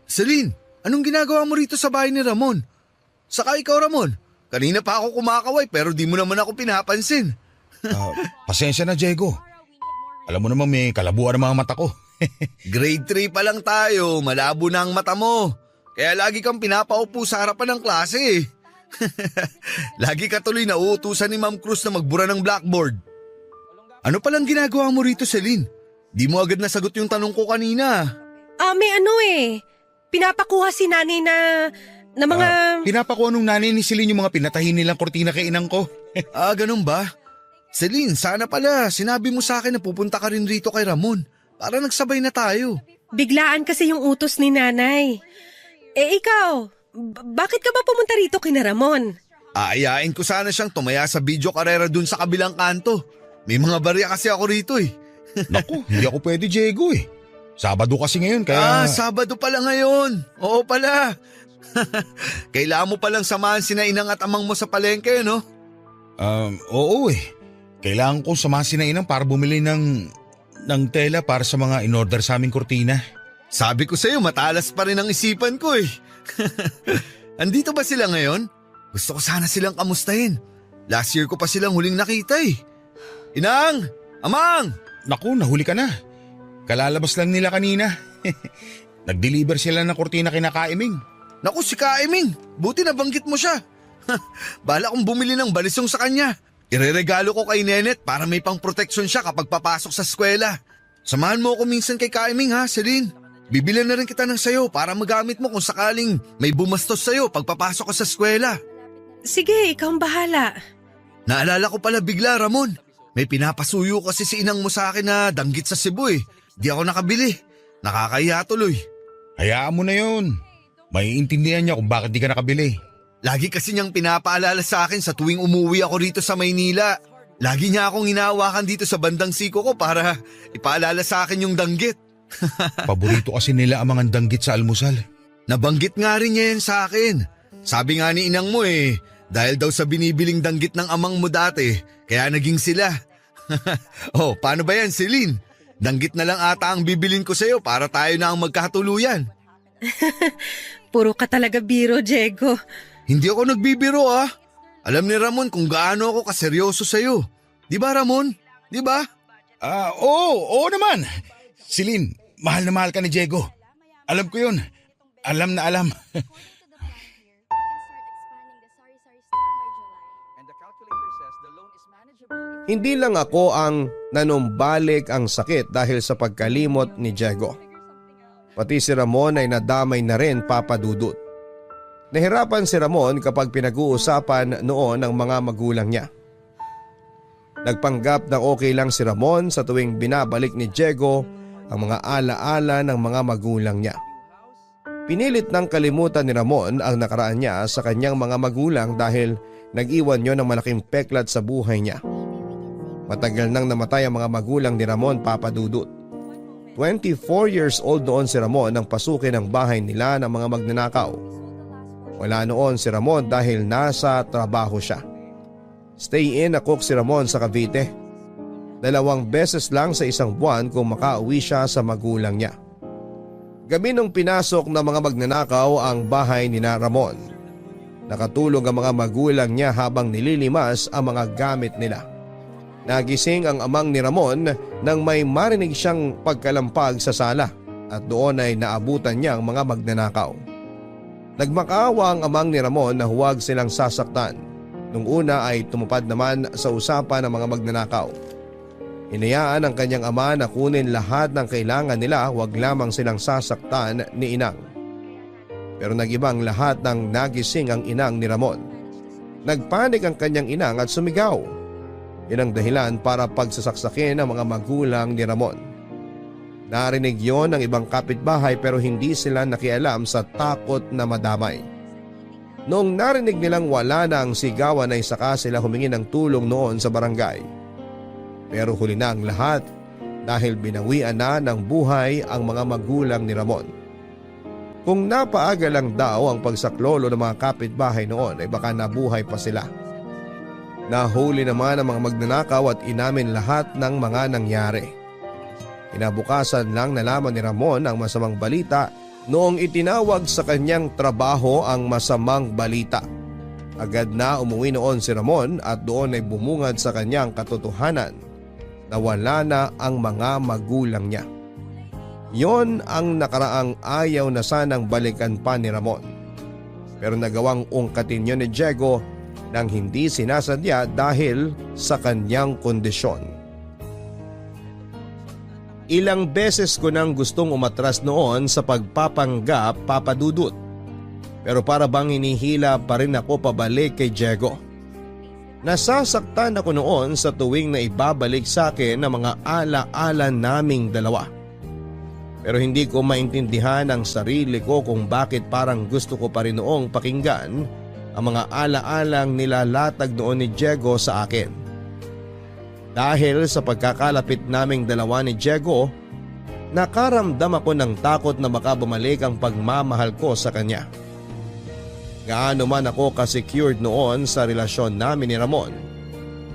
Celine, anong ginagawa mo rito sa bahay ni Ramon? Saka ikaw, Ramon, kanina pa ako kumakaway pero di mo naman ako pinapansin. Pasensya na, Diego. Alam mo naman may kalabuan ang mga mata ko. Grade 3 pa lang tayo, malabo na ang mata mo. Kaya lagi kang pinapaupo sa harapan ng klase eh. Lagi ka tuloy na uutusan ni Ma'am Cruz na magbura ng blackboard. Ano palang ginagawa mo rito, Celine? Di mo agad nasagot yung tanong ko kanina. May ano pinapakuha si nanay na mga… Pinapakuha nung nanay ni Celine yung mga pinatahin nilang kortina kay inang ko. Ganun ba? Celine, sana pala sinabi mo sa akin na pupunta ka rin rito kay Ramon. Para nagsabay na tayo. Biglaan kasi yung utos ni nanay. Ikaw, bakit ka ba pumunta rito kina Ramon? Aayain ko sana siyang tumaya sa video karera dun sa kabilang kanto. May mga barya kasi ako rito eh. Naku, hindi ako pwede, Diego eh. Sabado kasi ngayon kaya… Sabado pala ngayon. Oo pala. Kailangan mo palang samahan sina inang at amang mo sa palengke, no? Oo eh. Kailangan ko samahan si Inang para bumili ng tela para sa mga in-order sa aming kurtina. Sabi ko sa'yo, matalas pa rin ang isipan ko eh. Andito ba sila ngayon? Gusto ko sana silang kamustahin. Last year ko pa silang huling nakita eh. Inang! Amang! Naku, nahuli ka na. Kalalabas lang nila kanina. Nag-deliver sila ng kurtina kina Kaiming. Naku, si Kaiming! Buti nabanggit mo siya. Bala kong bumili ng balisong sa kanya. Ireregalo ko kay Nenet para may pang-proteksyon siya kapag papasok sa eskwela. Samahan mo ako minsan kay Kaiming ha, Celine. Bibilan na rin kita ng sayo para magamit mo kung sakaling may bumastos sayo pagpapasok ko sa eskwela. Sige, ikaw ang bahala. Naalala ko pala bigla, Ramon. May pinapasuyo kasi si inang mo sa akin na danggit sa Cebu eh. Di ako nakabili. Nakakahiya tuloy. Hayaan mo na yun. Maiintindihan niya kung bakit di ka nakabili. Lagi kasi niyang pinapaalala sa akin sa tuwing umuwi ako rito sa Maynila. Lagi niya akong hinahawakan dito sa bandang siko ko para ipaalala sa akin yung danggit. Paborito kasi nila ang mga danggit sa almusal. Nabanggit nga rin niya yan sa akin. Sabi nga ni inang mo eh, dahil daw sa binibiling danggit ng amang mo dati, kaya naging sila. Oh, paano ba yan, Celine? Danggit na lang ata ang bibilin ko sa'yo para tayo na ang magkatuluyan. Puro ka talaga biro, Diego. Hindi ako nagbibiro ah. Alam ni Ramon kung gaano ako kaseryoso sa'yo. Di ba Ramon? Di ba? Oo naman. Celine, mahal na mahal ka ni Diego. Alam ko yun. Alam na alam. Hindi lang ako ang nanumbalik ang sakit dahil sa pagkalimot ni Diego. Pati si Ramon ay nadamay na rin, Papa Dudut. Nahirapan si Ramon kapag pinag-uusapan noon ng mga magulang niya. Nagpanggap na okay lang si Ramon sa tuwing binabalik ni Diego ang mga alaala ng mga magulang niya. Pinilit ng kalimutan ni Ramon ang nakaraan niya sa kanyang mga magulang dahil nag-iwan yon ng malaking peklat sa buhay niya. Matagal nang namatay ang mga magulang ni Ramon, Papa Dudut. 24 years old noon si Ramon nang pasukin ang bahay nila ng mga magnanakaw. Wala noon si Ramon dahil nasa trabaho siya. Stay-in na cook si Ramon sa Cavite. 2 beses lang sa isang buwan kung makauwi siya sa magulang niya. Gabi nung pinasok ng mga magnanakaw ang bahay ni na Ramon. Nakatulog ang mga magulang niya habang nililimas ang mga gamit nila. Nagising ang amang ni Ramon nang may marinig siyang pagkalampag sa sala at doon ay naabutan niya ang mga magnanakaw. Nagmakaawa ang amang ni Ramon na huwag silang sasaktan. Nung una ay tumupad naman sa usapan ng mga magnanakaw. Hinayaan ang kanyang ama na kunin lahat ng kailangan nila, huwag lamang silang sasaktan ni inang. Pero nag-ibang lahat ng nagising ang inang ni Ramon. Nagpanik ang kanyang inang at sumigaw. Yan ang dahilan para pagsasaksakin ng mga magulang ni Ramon. Narinig yon ng ibang kapitbahay pero hindi sila nakialam sa takot na madamay. Noong narinig nilang wala na ang sigawan ay saka sila humingi ng tulong noon sa barangay. Pero huli na ang lahat dahil binawian na ng buhay ang mga magulang ni Ramon. Kung napaaga lang daw ang pagsaklolo ng mga kapitbahay noon ay baka nabuhay pa sila. Nahuli naman ang mga magnanakaw at inamin lahat ng mga nangyari. Kinabukasan lang nalaman ni Ramon ang masamang balita noong itinawag sa kanyang trabaho ang masamang balita. Agad na umuwi noon si Ramon at doon ay bumungad sa kanyang katotohanan na wala na ang mga magulang niya. Yon ang nakaraang ayaw na sanang balikan pa ni Ramon. Pero nagawang ungkatin yon ni Diego nang hindi sinasadya dahil sa kanyang kondisyon. Ilang beses ko nang gustong umatras noon sa pagpapanggap, Papa Dudut. Pero para bang hinihila pa rin ako pabalik kay Diego. Nasasaktan ako noon sa tuwing na ibabalik sa akin ang mga ala-ala naming dalawa. Pero hindi ko maintindihan ang sarili ko kung bakit parang gusto ko pa rin noong pakinggan ang mga ala-alang nilalatag noon ni Diego sa akin. Dahil sa pagkakalapit naming dalawa ni Diego, nakaramdam ako ng takot na baka bumalik ang pagmamahal ko sa kanya. gaano man ako ka-secured noon sa relasyon namin ni Ramon,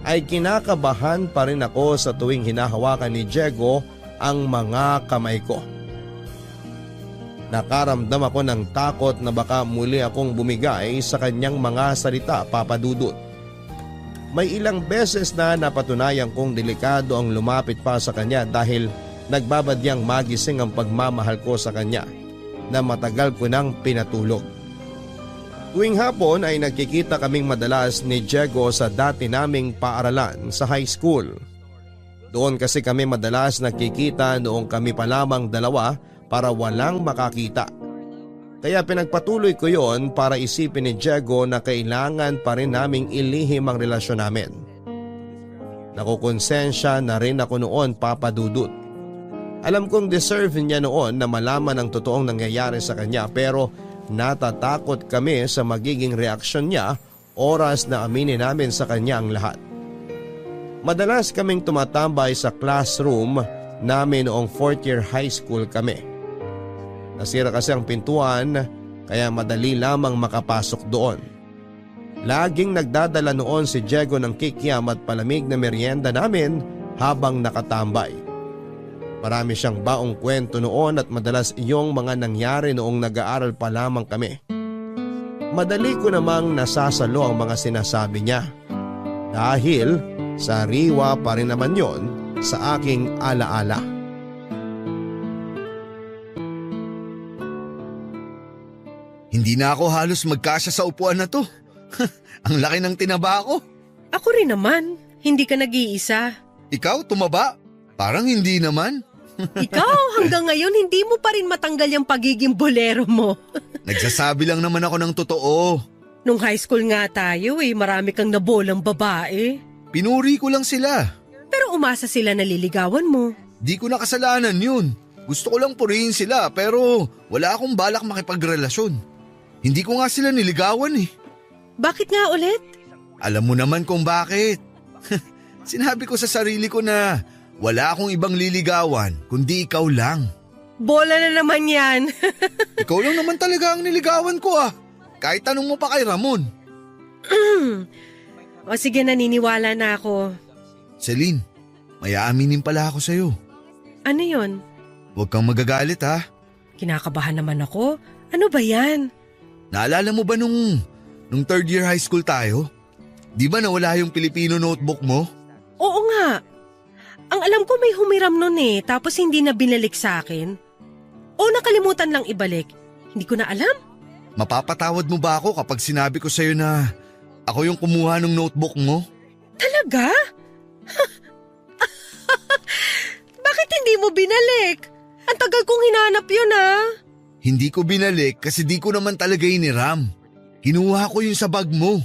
ay kinakabahan pa rin ako sa tuwing hinahawakan ni Diego ang mga kamay ko. Nakaramdam ako ng takot na baka muli akong bumigay sa kanyang mga salita, Papa Dudut. May ilang beses na napatunayan kong delikado ang lumapit pa sa kanya dahil nagbabadyang magising ang pagmamahal ko sa kanya na matagal ko nang pinatulog. Tuwing hapon ay nagkikita kaming madalas ni Diego sa dati naming paaralan sa high school. Doon kasi kami madalas nagkikita noong kami pa lamang dalawa para walang makakita. Kaya pinagpatuloy ko yon para isipin ni Diego na kailangan pa rin naming ilihim ang relasyon namin. Nakukonsensya na rin ako noon, Papa Dudut. Alam kong deserve niya noon na malaman ang totoong nangyayari sa kanya, pero natatakot kami sa magiging reaksyon niya oras na aminin namin sa kanya ang lahat. Madalas kaming tumatambay sa classroom namin noong 4th year high school kami. Nasira kasi ang pintuan kaya madali lamang makapasok doon. Laging nagdadala noon si Diego ng kikiam at palamig na merienda namin habang nakatambay. Marami siyang baong kwento noon at madalas iyong mga nangyari noong nag-aaral pa lamang kami. Madali ko namang nasasalo ang mga sinasabi niya dahil sariwa pa rin naman yon sa aking alaala. Hindi na ako halos magkasya sa upuan na to. Ang laki ng tinaba ko. Ako rin naman, hindi ka nag-iisa. Ikaw, tumaba? Parang hindi naman. Ikaw, hanggang ngayon hindi mo pa rin matanggal yung pagiging bolero mo. Nagsasabi lang naman ako ng totoo. Nung high school nga tayo marami kang nabolang babae. Pinuri ko lang sila. Pero umasa sila na liligawan mo. Di ko na kasalanan yun. Gusto ko lang purihin sila pero wala akong balak makipagrelasyon. Hindi ko nga sila niligawan eh. Bakit nga ulit? Alam mo naman kung bakit. Sinabi ko sa sarili ko na wala akong ibang liligawan kundi ikaw lang. Bola na naman yan. Ikaw lang naman talaga ang niligawan ko ah. Kahit tanong mo pa kay Ramon. O sige, naniniwala na ako. Celine, may aaminin pala ako sa'yo. Ano yon? Huwag kang magagalit ha. Kinakabahan naman ako. Ano ba yan? Naalala mo ba nung 3rd year high school tayo? Di ba nawala yung Filipino notebook mo? Oo nga. Ang alam ko may humiram nun tapos hindi na binalik sa akin. O nakalimutan lang ibalik. Hindi ko na alam. Mapapatawad mo ba ako kapag sinabi ko sa'yo na ako yung kumuha ng notebook mo? Talaga? Bakit hindi mo binalik? Ang tagal kong hinanap yun Hindi ko binalik kasi di ko naman talaga iniram. Kinuha ko yun sa bag mo.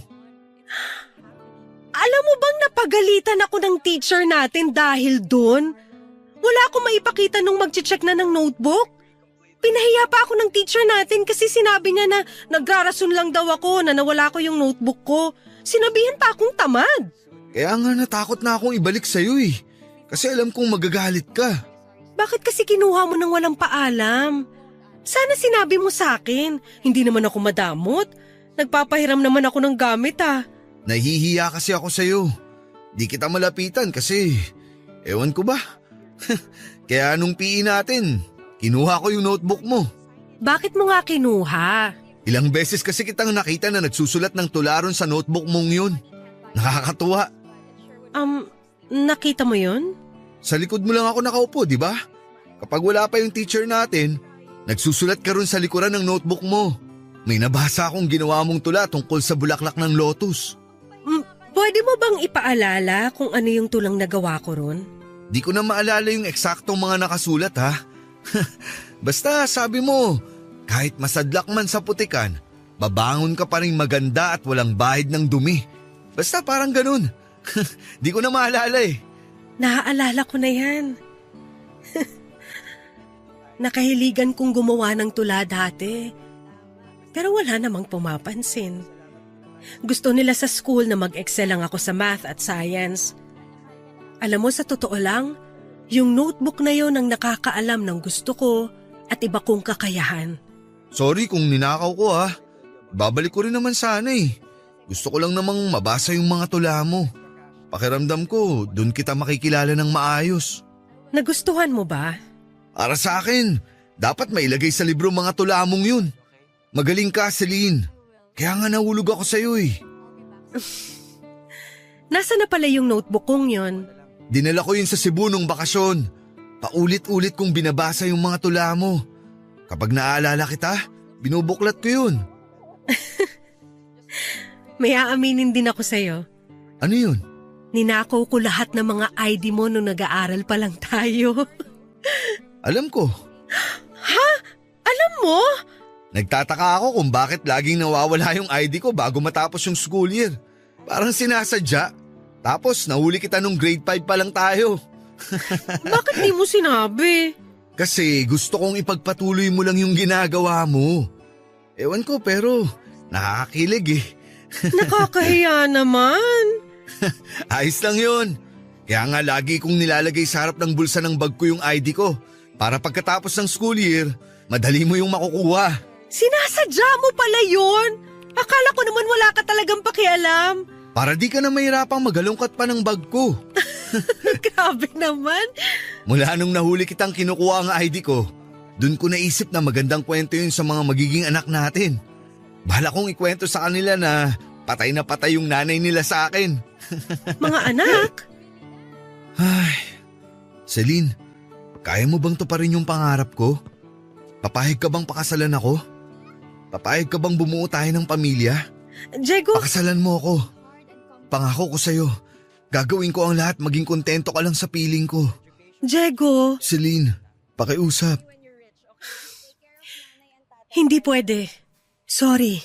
Alam mo bang napagalitan ako ng teacher natin dahil doon? Wala akong maipakita nung mag-check na ng notebook. Pinahiya pa ako ng teacher natin kasi sinabi niya na nagrarason lang daw ako na nawala ko yung notebook ko. Sinabihan pa akong tamad. Kaya nga natakot na akong ibalik sa'yo eh. Kasi alam kong magagalit ka. Bakit kasi kinuha mo nang walang paalam? Sana sinabi mo sa akin. Hindi naman ako madamot. Nagpapahiram naman ako ng gamit Nahihiya kasi ako sa'yo. Di kita malapitan kasi ewan ko ba. Kaya nung PE natin, kinuha ko yung notebook mo. Bakit mo nga kinuha? Ilang beses kasi kitang nakita na nagsusulat ng tularon sa notebook mong yun. Nakakatuwa. Nakita mo yun? Sa likod mo lang ako nakaupo, di ba? Kapag wala pa yung teacher natin, nagsusulat ka ron sa likuran ng notebook mo. May nabasa akong ginawa mong tula tungkol sa bulaklak ng lotus. Pwede mo bang ipaalala kung ano yung tulang nagawa ko ron? Di ko na maalala yung eksaktong mga nakasulat ha. Basta sabi mo, kahit masadlak man sa putikan, babangon ka pa rin maganda at walang bahid ng dumi. Basta parang ganun. Di ko na maalala eh. Naaalala ko na yan. Nakahiligan kong gumawa ng tula dati. Pero wala namang pumapansin. Gusto nila sa school na mag-excel lang ako sa math at science. Alam mo, sa totoo lang, yung notebook na yon ang nakakaalam ng gusto ko at iba kong kakayahan. Sorry kung ninakaw ko ha. Babalik ko rin naman sana eh. Gusto ko lang namang mabasa yung mga tula mo. Pakiramdam ko, dun kita makikilala ng maayos. Nagustuhan mo ba? Para sa akin, dapat mailagay sa libro mga tula mong yun. Magaling ka, Celine. Kaya nga nahulog ako sa'yo eh. Nasa na pala yung notebook kong yon? Dinala ko yun sa Cebu nung bakasyon. Paulit-ulit kong binabasa yung mga tula mo. Kapag naaalala kita, binubuklat ko yun. May aaminin din ako sa'yo. Ano yun? Ninakaw ko lahat ng mga ID mo nung nag-aaral pa lang tayo. Alam ko. Ha? Alam mo? Nagtataka ako kung bakit laging nawawala yung ID ko bago matapos yung school year. Parang sinasadya. Tapos nahuli kita nung grade 5 pa lang tayo. Bakit di mo sinabi? Kasi gusto kong ipagpatuloy mo lang yung ginagawa mo. Ewan ko pero nakakakilig eh. Nakakahiya naman. Ayos lang yun. Kaya nga lagi kong nilalagay sa harap ng bulsa ng bag ko yung ID ko. Para pagkatapos ng school year, madali mo yung makukuha. Sinasadya mo pala yun. Akala ko naman wala ka talagang pakialam. Para di ka na mahirapang magalungkat pa ng bag ko. Grabe naman. Mula nung nahuli kitang kinukuha ang ID ko, dun ko naisip na magandang kwento yun sa mga magiging anak natin. Bahala kong ikwento sa kanila na patay na patay yung nanay nila sa akin. Mga anak? Ay, Celine, kaya mo bang tuparin yung pangarap ko? Papayag ka bang pakasalan ako? Papayag ka bang bumuo tayo ng pamilya? Diego, Pakasalan mo ako. Pangako ko sa'yo, gagawin ko ang lahat maging kontento ka lang sa piling ko. Diego, Celine, pakiusap. hindi pwede. Sorry.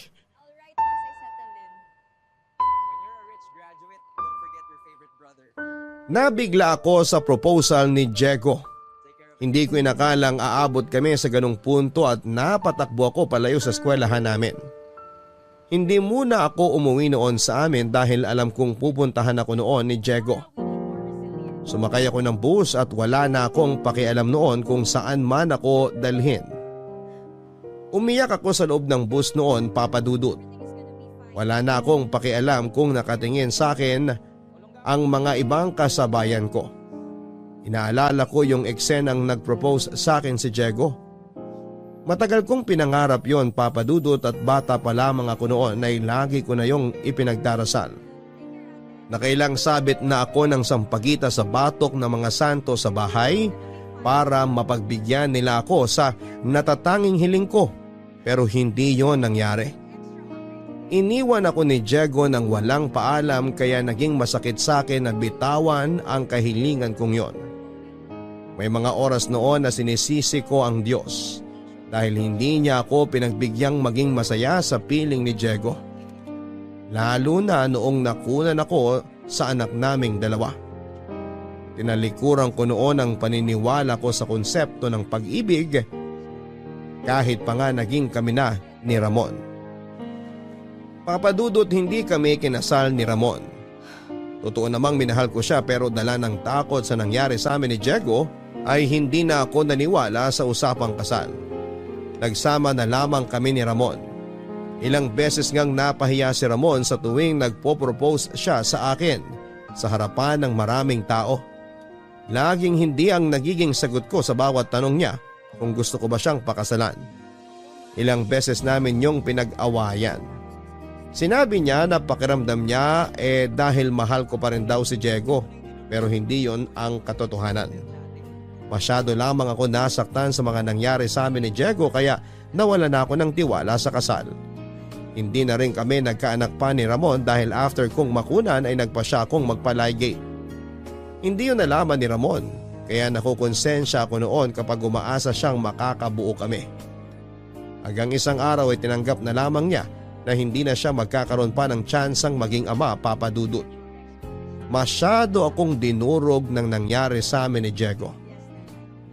Nabigla ako sa proposal ni Diego. Hindi ko inakalang aabot kami sa ganung punto at napatakbo ako palayo sa eskwelahan namin. Hindi muna ako umuwi noon sa amin dahil alam kong pupuntahan ako noon ni Diego. Sumakay ako ng bus at wala na akong pakialam noon kung saan man ako dalhin. Umiyak ako sa loob ng bus noon, Papa Dudut. Wala na akong pakialam kung nakatingin sa akin ang mga ibang kasabayan ko. Inaalala ko yung eksenang nag-propose sa akin si Diego. Matagal kong pinangarap yon, Papa Dudut, at bata pa lamang ako noon ay lagi ko na yung ipinagdarasal. Nakailang sabit na ako ng sampagita sa batok ng mga santo sa bahay para mapagbigyan nila ako sa natatanging hiling ko, pero hindi yon nangyari. Iniwan ako ni Diego nang walang paalam kaya naging masakit sa akin na bitawan ang kahilingan kong yon. May mga oras noon na sinisisi ko ang Diyos dahil hindi niya ako pinagbigyan maging masaya sa piling ni Diego. Lalo na noong nakunan ako sa anak naming dalawa. Tinalikuran ko noon ang paniniwala ko sa konsepto ng pag-ibig kahit pa nga naging kami na ni Ramon. Papa Dudut, hindi kami kinasal ni Ramon. Totoo namang minahal ko siya pero dala ng takot sa nangyari sa amin ni Diego ay hindi na ako naniwala sa usapang kasal. Nagsama na lamang kami ni Ramon. Ilang beses ngang napahiya si Ramon sa tuwing nagpo-propose siya sa akin sa harapan ng maraming tao. Laging hindi ang nagiging sagot ko sa bawat tanong niya kung gusto ko ba siyang pakasalan. Ilang beses namin yung pinag-awayan. Sinabi niya na pakiramdam niya dahil mahal ko pa rin daw si Diego, pero hindi yon ang katotohanan. Masyado lamang ako nasaktan sa mga nangyari sa amin ni Diego kaya nawala na ako ng tiwala sa kasal. Hindi na rin kami nagkaanak pa ni Ramon dahil after kong makunan ay nagpa siya akong magpa-ligate. Hindi yun nalaman ni Ramon kaya nakukonsensya ako noon kapag umaasa siyang makakabuo kami. Hanggang isang araw ay tinanggap na lamang niya na hindi na siya magkakaroon pa ng tsansang maging ama, Papa Dudut. Masyado akong dinurog ng nangyari sa amin ni Diego.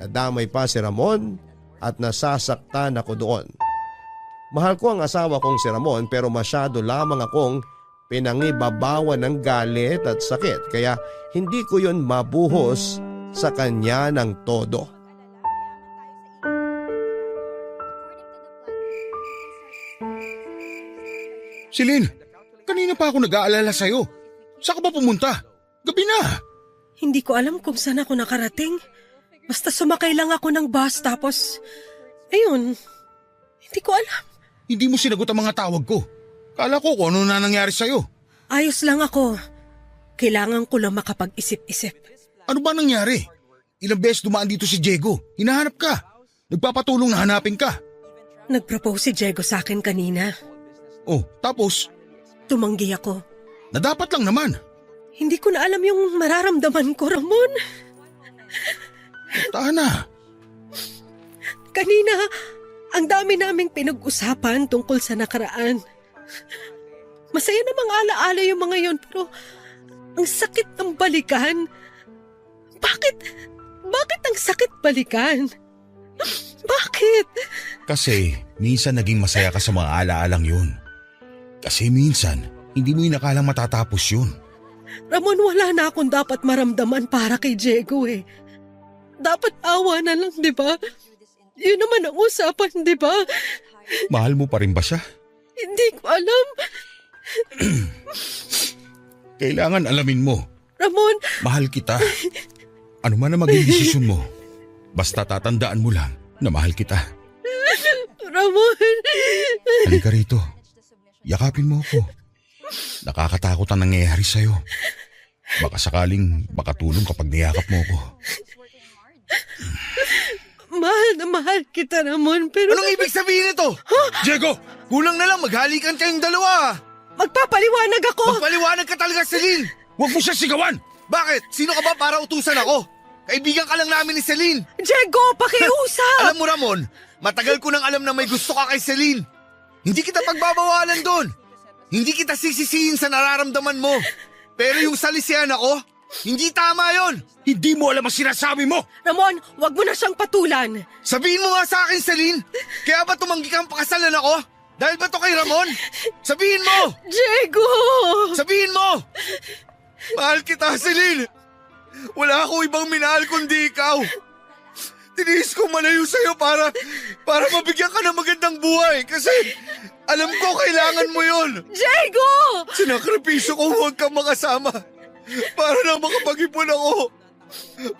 Nadamay pa si Ramon at nasasaktan ako doon. Mahal ko ang asawa kong si Ramon pero masyado lamang akong pinangibabawan ng galit at sakit kaya hindi ko yon mabuhos sa kanya ng todo. Celine, kanina pa ako nag-aalala sa'yo. Saan ka ba pumunta? Gabi na. Hindi ko alam kung saan ako nakarating. Basta sumakay lang ako ng bus tapos, ayun, hindi ko alam. Hindi mo sinagot ang mga tawag ko. Kala ko kung ano na nangyari sa'yo. Ayos lang ako. Kailangan ko lang makapag-isip-isip. Ano ba nangyari? Ilang beses dumaan dito si Diego. Hinahanap ka. Nagpapatulong na hanapin ka. Nag-propose si Diego sa akin kanina. Oh, tapos? Tumanggi ako. Na dapat lang naman. Hindi ko na alam yung mararamdaman ko, Ramon. Tahan na. Kanina, ang dami naming pinag-usapan tungkol sa nakaraan. Masaya namang alaala yung mga yon, pero ang sakit ng balikan. Bakit ang sakit balikan? Bakit? Kasi minsan naging masaya ka sa mga alaalang yun. Kasi minsan, hindi mo inakalang matatapos yun. Ramon, wala na akong dapat maramdaman para kay Diego eh. Dapat awa na lang, di ba? Yun naman ang usapan, di ba? Mahal mo pa rin ba siya? Hindi ko alam. Kailangan alamin mo. Ramon, Mahal kita. Ano man ang maging desisyon mo, basta tatandaan mo lang na mahal kita. Ramon. Halika rito. Yakapin mo ako. Nakakatakot ang nangyayari sa'yo. Baka sakaling makatulong kapag niyakap mo ako. Mahal na mahal kita, Ramon, pero... Anong ibig sabihin nito? Diego! Kulang na lang maghalikan kayong dalawa. Magpapaliwanag ako! Magpaliwanag ka talaga, Celine. Huwag mo siya sigawan! Bakit? Sino ka ba para utusan ako? Kaibigan ka lang namin ni Celine. Diego, pakiusap! Alam mo, Ramon, matagal ko nang alam na may gusto ka kay Celine. Hindi kita pagbabawalan doon. Hindi kita sisisihin sa nararamdaman mo. Pero yung salisihan ako, hindi tama yon. Hindi mo alam ang sinasabi mo! Ramon, wag mo na siyang patulan. Sabihin mo nga sa akin, Celine. Kaya ba tumanggi kang pakasalan ako? Dahil ba to kay Ramon? Sabihin mo! Diego! Sabihin mo! Mahal kita, Celine. Wala akong ibang minahal kundi ikaw. Tiniis ko malayo sa'yo para mabigyan ka ng magandang buhay kasi alam ko kailangan mo yon. Diego! Sinakripisyo ko huwag kang makasama para na makapag-ipon ako.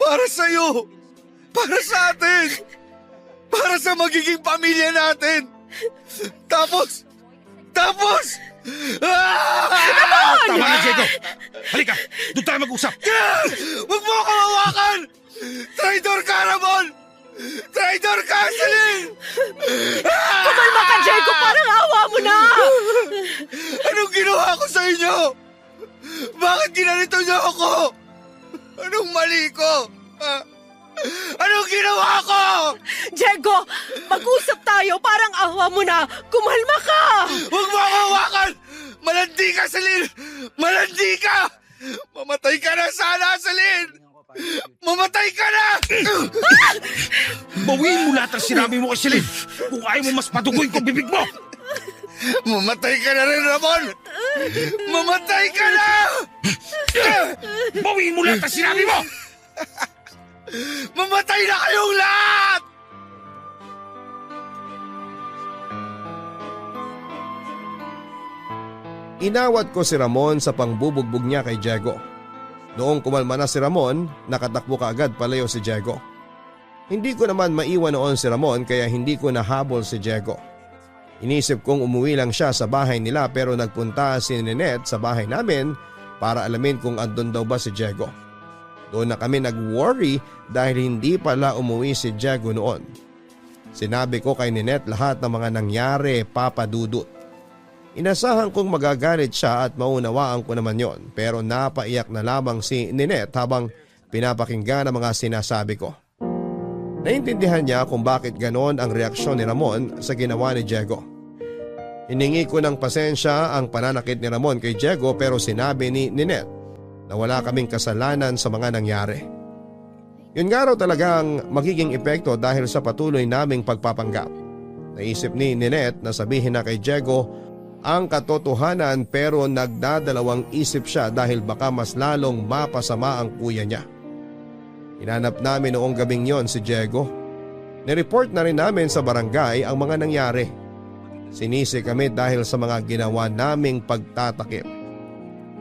Para sa'yo. Para sa atin. Para sa magiging pamilya natin. Tapos! Tama na, Diego! Halika! Doon tayo mag-usap! Huwag mo ako hawakan! Traidor ka, Ramon! Traidor ka, Celine! Kumalma ka, Diego! Parang awa mo na! Anong ginawa ko sa inyo? Bakit ginanito niyo ako? Anong mali ko? Anong ginawa ko? Diego, mag-usap tayo. Parang awa mo na. Kumalma ka! Huwag mo ako hawakan! Malandi ka, Celine! Malandi ka! Mamatay ka na sana, Celine! Mamatay ka na! Bawiin mo lahat ang sinabi mo kay Celine! Kung ayaw mo mas padugoy ko bibig mo! Mamatay ka na rin, Ramon! Mamatay ka na! Bawiin mo lahat ang sinabi mo! Mamatay na kayong lahat! Inawat ko si Ramon sa pangbubugbog niya kay Diego. Noong kumalma na si Ramon, nakatakbo kaagad palayo si Diego. Hindi ko naman maiwan noon si Ramon kaya hindi ko nahabol si Diego. Inisip kong umuwi lang siya sa bahay nila pero nagpunta si Ninette sa bahay namin para alamin kung andun daw ba si Diego. Doon na kami nag-worry dahil hindi pala umuwi si Diego noon. Sinabi ko kay Ninette lahat ng mga nangyari, Papa Dudut. Inasahan kong magagalit siya at maunawaan ko naman yon pero napaiyak na lamang si Ninette habang pinapakinggan ang mga sinasabi ko. Naintindihan niya kung bakit ganon ang reaksyon ni Ramon sa ginawa ni Diego. Hiningi ko ng pasensya ang pananakit ni Ramon kay Diego pero sinabi ni Ninette na wala kaming kasalanan sa mga nangyari. Yun nga raw talagang magiging epekto dahil sa patuloy naming pagpapanggap. Naisip ni Ninette na sabihin na kay Diego ang katotohanan pero nagdadalawang isip siya dahil baka mas lalong mapasama ang kuya niya. Hinanap namin noong gabing yon si Diego. Nireport na rin namin sa barangay ang mga nangyari. Sinisi kami dahil sa mga ginawa naming pagtatakip.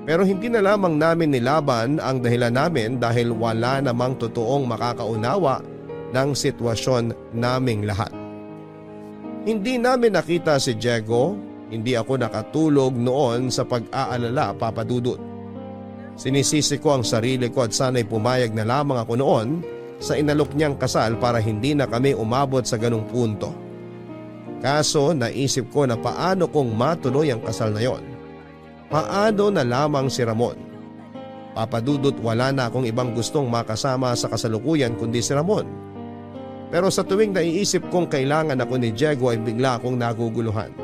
Pero hindi na lamang namin nilaban ang dahilan namin dahil wala namang totoong makakaunawa ng sitwasyon naming lahat. Hindi namin nakita si Diego, hindi ako nakatulog noon sa pag-aalala, Papa Dudut. Sinisisi ko ang sarili ko at sana'y pumayag na lamang ako noon sa inalok niyang kasal para hindi na kami umabot sa ganung punto. Kaso naisip ko na paano kung matuloy ang kasal na yon? Paano na lamang si Ramon? Papa Dudut, wala na akong ibang gustong makasama sa kasalukuyan kundi si Ramon. Pero sa tuwing naiisip kong kailangan ako ni Diego ay bigla akong naguguluhan.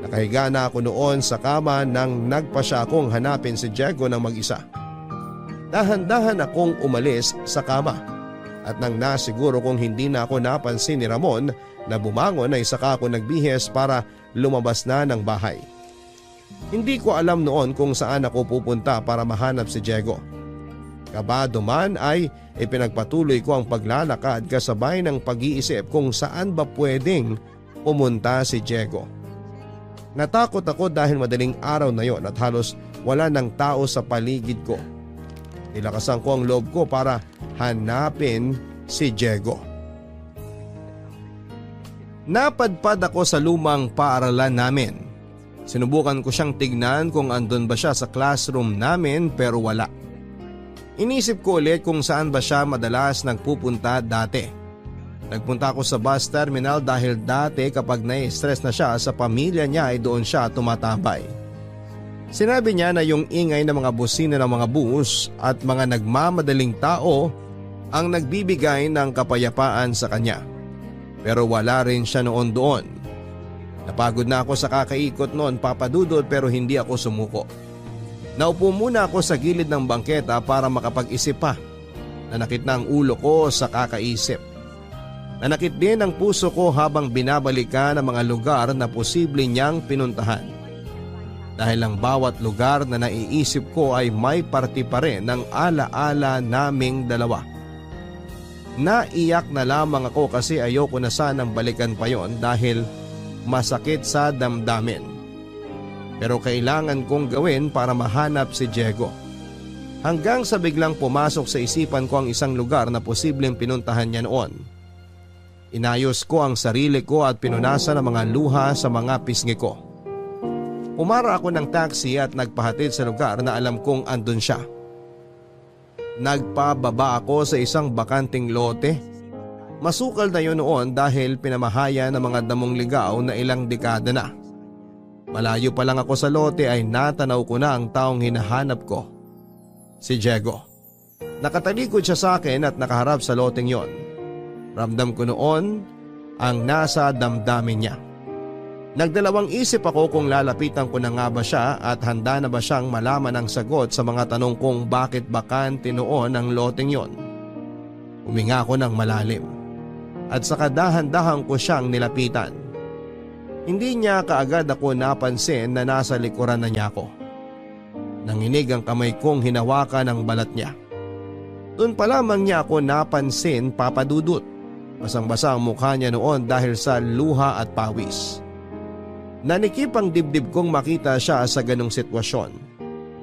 Nakahiga na ako noon sa kama nang nagpa siya akong hanapin si Diego ng mag-isa. Dahan-dahan akong umalis sa kama at nang nasiguro kong hindi na ako napansin ni Ramon na bumangon ay saka ako nagbihis para lumabas na ng bahay. Hindi ko alam noon kung saan ako pupunta para mahanap si Diego. Kabado man ay ipinagpatuloy ko ang paglalakad kasabay ng pag-iisip kung saan ba pwedeng pumunta si Diego. Natakot ako dahil madaling araw na yon at halos wala ng tao sa paligid ko. Nilakasan ko ang loob ko para hanapin si Diego. Napadpad ako sa lumang paaralan namin. Sinubukan ko siyang tignan kung andun ba siya sa classroom namin pero wala. Inisip ko ulit kung saan ba siya madalas nagpupunta dati. Nagpunta ako sa bus terminal dahil dati kapag nai-stress na siya sa pamilya niya ay doon siya tumatabay. Sinabi niya na yung ingay ng mga busina ng mga bus at mga nagmamadaling tao ang nagbibigay ng kapayapaan sa kanya. Pero wala rin siya noon doon. Napagod na ako sa kakaikot noon, Papa Dudut, pero hindi ako sumuko. Naupo muna ako sa gilid ng bangketa para makapag-isip pa. Nanakit na ang ulo ko sa kakaisip. Nanakit din ang puso ko habang binabalikan ang mga lugar na posible niyang pinuntahan. Dahil ang bawat lugar na naiisip ko ay may parte pa rin ng alaala naming dalawa. Naiyak na lamang ako kasi ayoko na sanang balikan pa yon dahil masakit sa damdamin. Pero kailangan kong gawin para mahanap si Diego. Hanggang sa biglang pumasok sa isipan ko ang isang lugar na posibleng pinuntahan niya noon. Inayos ko ang sarili ko at pinunasan ang mga luha sa mga pisngi ko. Umara ako ng taxi at nagpahatid sa lugar na alam kong andun siya. Nagpababa ako sa isang bakanting lote. Masukal na yun noon dahil pinamahaya ng mga damong ligaw na ilang dekada na. Malayo pa lang ako sa lote ay natanaw ko na ang taong hinahanap ko. Si Diego. Nakatalikod siya sa akin at nakaharap sa loteng yon. Ramdam ko noon ang nasa damdamin niya. Nagdalawang isip ako kung lalapitan ko na nga ba siya at handa na ba siyang malaman ang sagot sa mga tanong kung bakit bakante noon ang loteng yon. Huminga ako ng malalim at saka dahan-dahan ko siyang nilapitan. Hindi niya kaagad ako napansin na nasa likuran na niya ako. Nanginig ang kamay kong hinawakan ng balat niya. Doon pa lamang niya ako napansin, Papa Dudut. Basang-basa ang mukha niya noon dahil sa luha at pawis. Nanikip ang dibdib kong makita siya sa ganong sitwasyon.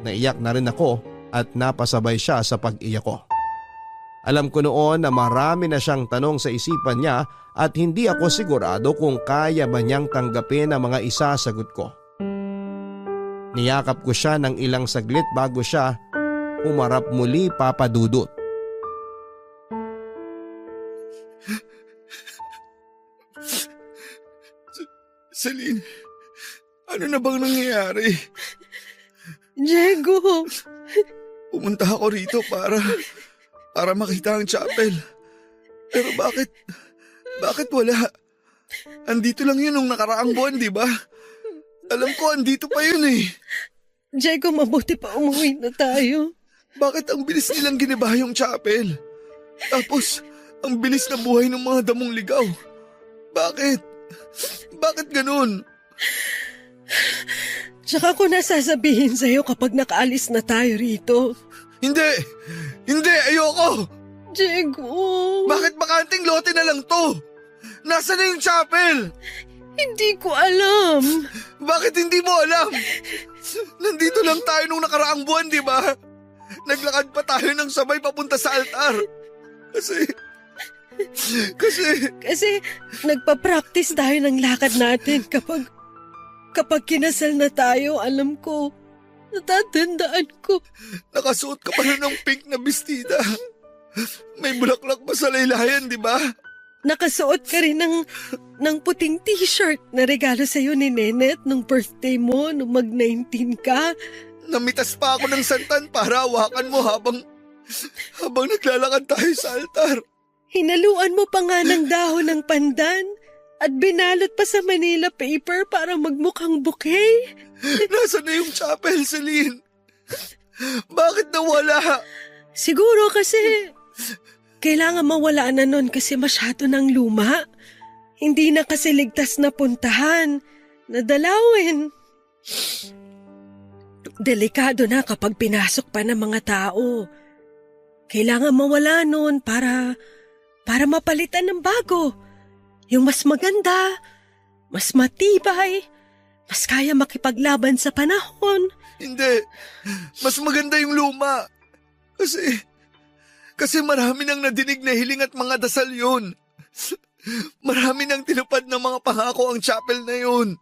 Naiyak na rin ako at napasabay siya sa pag-iyak ko. Alam ko noon na marami na siyang tanong sa isipan niya at hindi ako sigurado kung kaya ba niyang tanggapin ang mga isasagot ko. Niyakap ko siya ng ilang saglit bago siya umarap muli, Papa Dudut. Celine, ano na bang nangyayari? Diego! Pumunta ako rito para makita ang chapel. Pero bakit wala? Andito lang yun nung nakaraang buwan, di ba? Alam ko andito pa yun eh. Diego, mabuti pa umuwi na tayo. Bakit ang bilis nilang giniba yung chapel? Tapos, ang bilis na buhay ng mga damong ligaw. Bakit? Bakit ganun? Tsaka ko nasasabihin sa'yo kapag nakaalis na tayo rito. Hindi! Ayoko! Diego! Bakit bakanting lote na lang to? Nasaan na yung chapel? Hindi ko alam. Bakit hindi mo alam? Nandito lang tayo nung nakaraang buwan, di ba? Naglakad pa tayo ng sabay papunta sa altar. Kasi nagpa-practice tayo ng lakad natin kapag kinasal na tayo, alam ko. Natatandaan ko. Nakasuot ka pala ng pink na bestida. May bulaklak pa sa laylayan, di ba? Nakasuot ka rin ng puting t-shirt na regalo sa'yo ni Nenet nung birthday mo, nung mag-19 ka. Namitas pa ako ng santan para hawakan mo habang naglalakad tayo sa altar. Hinaluan mo pa nga ng dahon ng pandan at binalot pa sa Manila paper para magmukhang bouquet. Nasaan na yung chapel, Celine? Bakit nawala? Siguro kasi kailangan mawala na nun kasi masyado ng luma. Hindi na kasi ligtas na puntahan, na dalawin. Delikado na kapag pinasok pa ng mga tao. Kailangan mawala nun para mapalitan ng bago. Yung mas maganda, mas matibay, mas kaya makipaglaban sa panahon. Hindi. Mas maganda yung luma. Kasi marami nang nadinig na hiling at mga dasal yun. Marami nang tinupad ng mga pangako ang chapel na yun.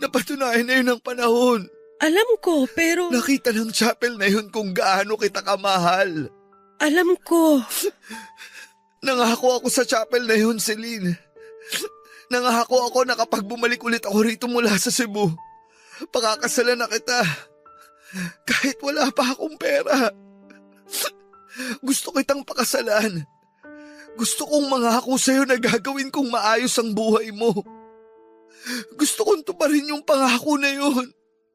Napatunayan na yun ng panahon. Alam ko, pero... Nakita ng chapel na yun kung gaano kita kamahal. Alam ko. Nangako ako sa chapel na yun, Celine. Nangako ako na kapag bumalik ulit ako rito mula sa Cebu, pakakasalan na kita. Kahit wala pa akong pera. Gusto kitang pakasalan. Gusto kong mangako sa'yo na gagawin kong maayos ang buhay mo. Gusto kong tuparin yung pangako na yun.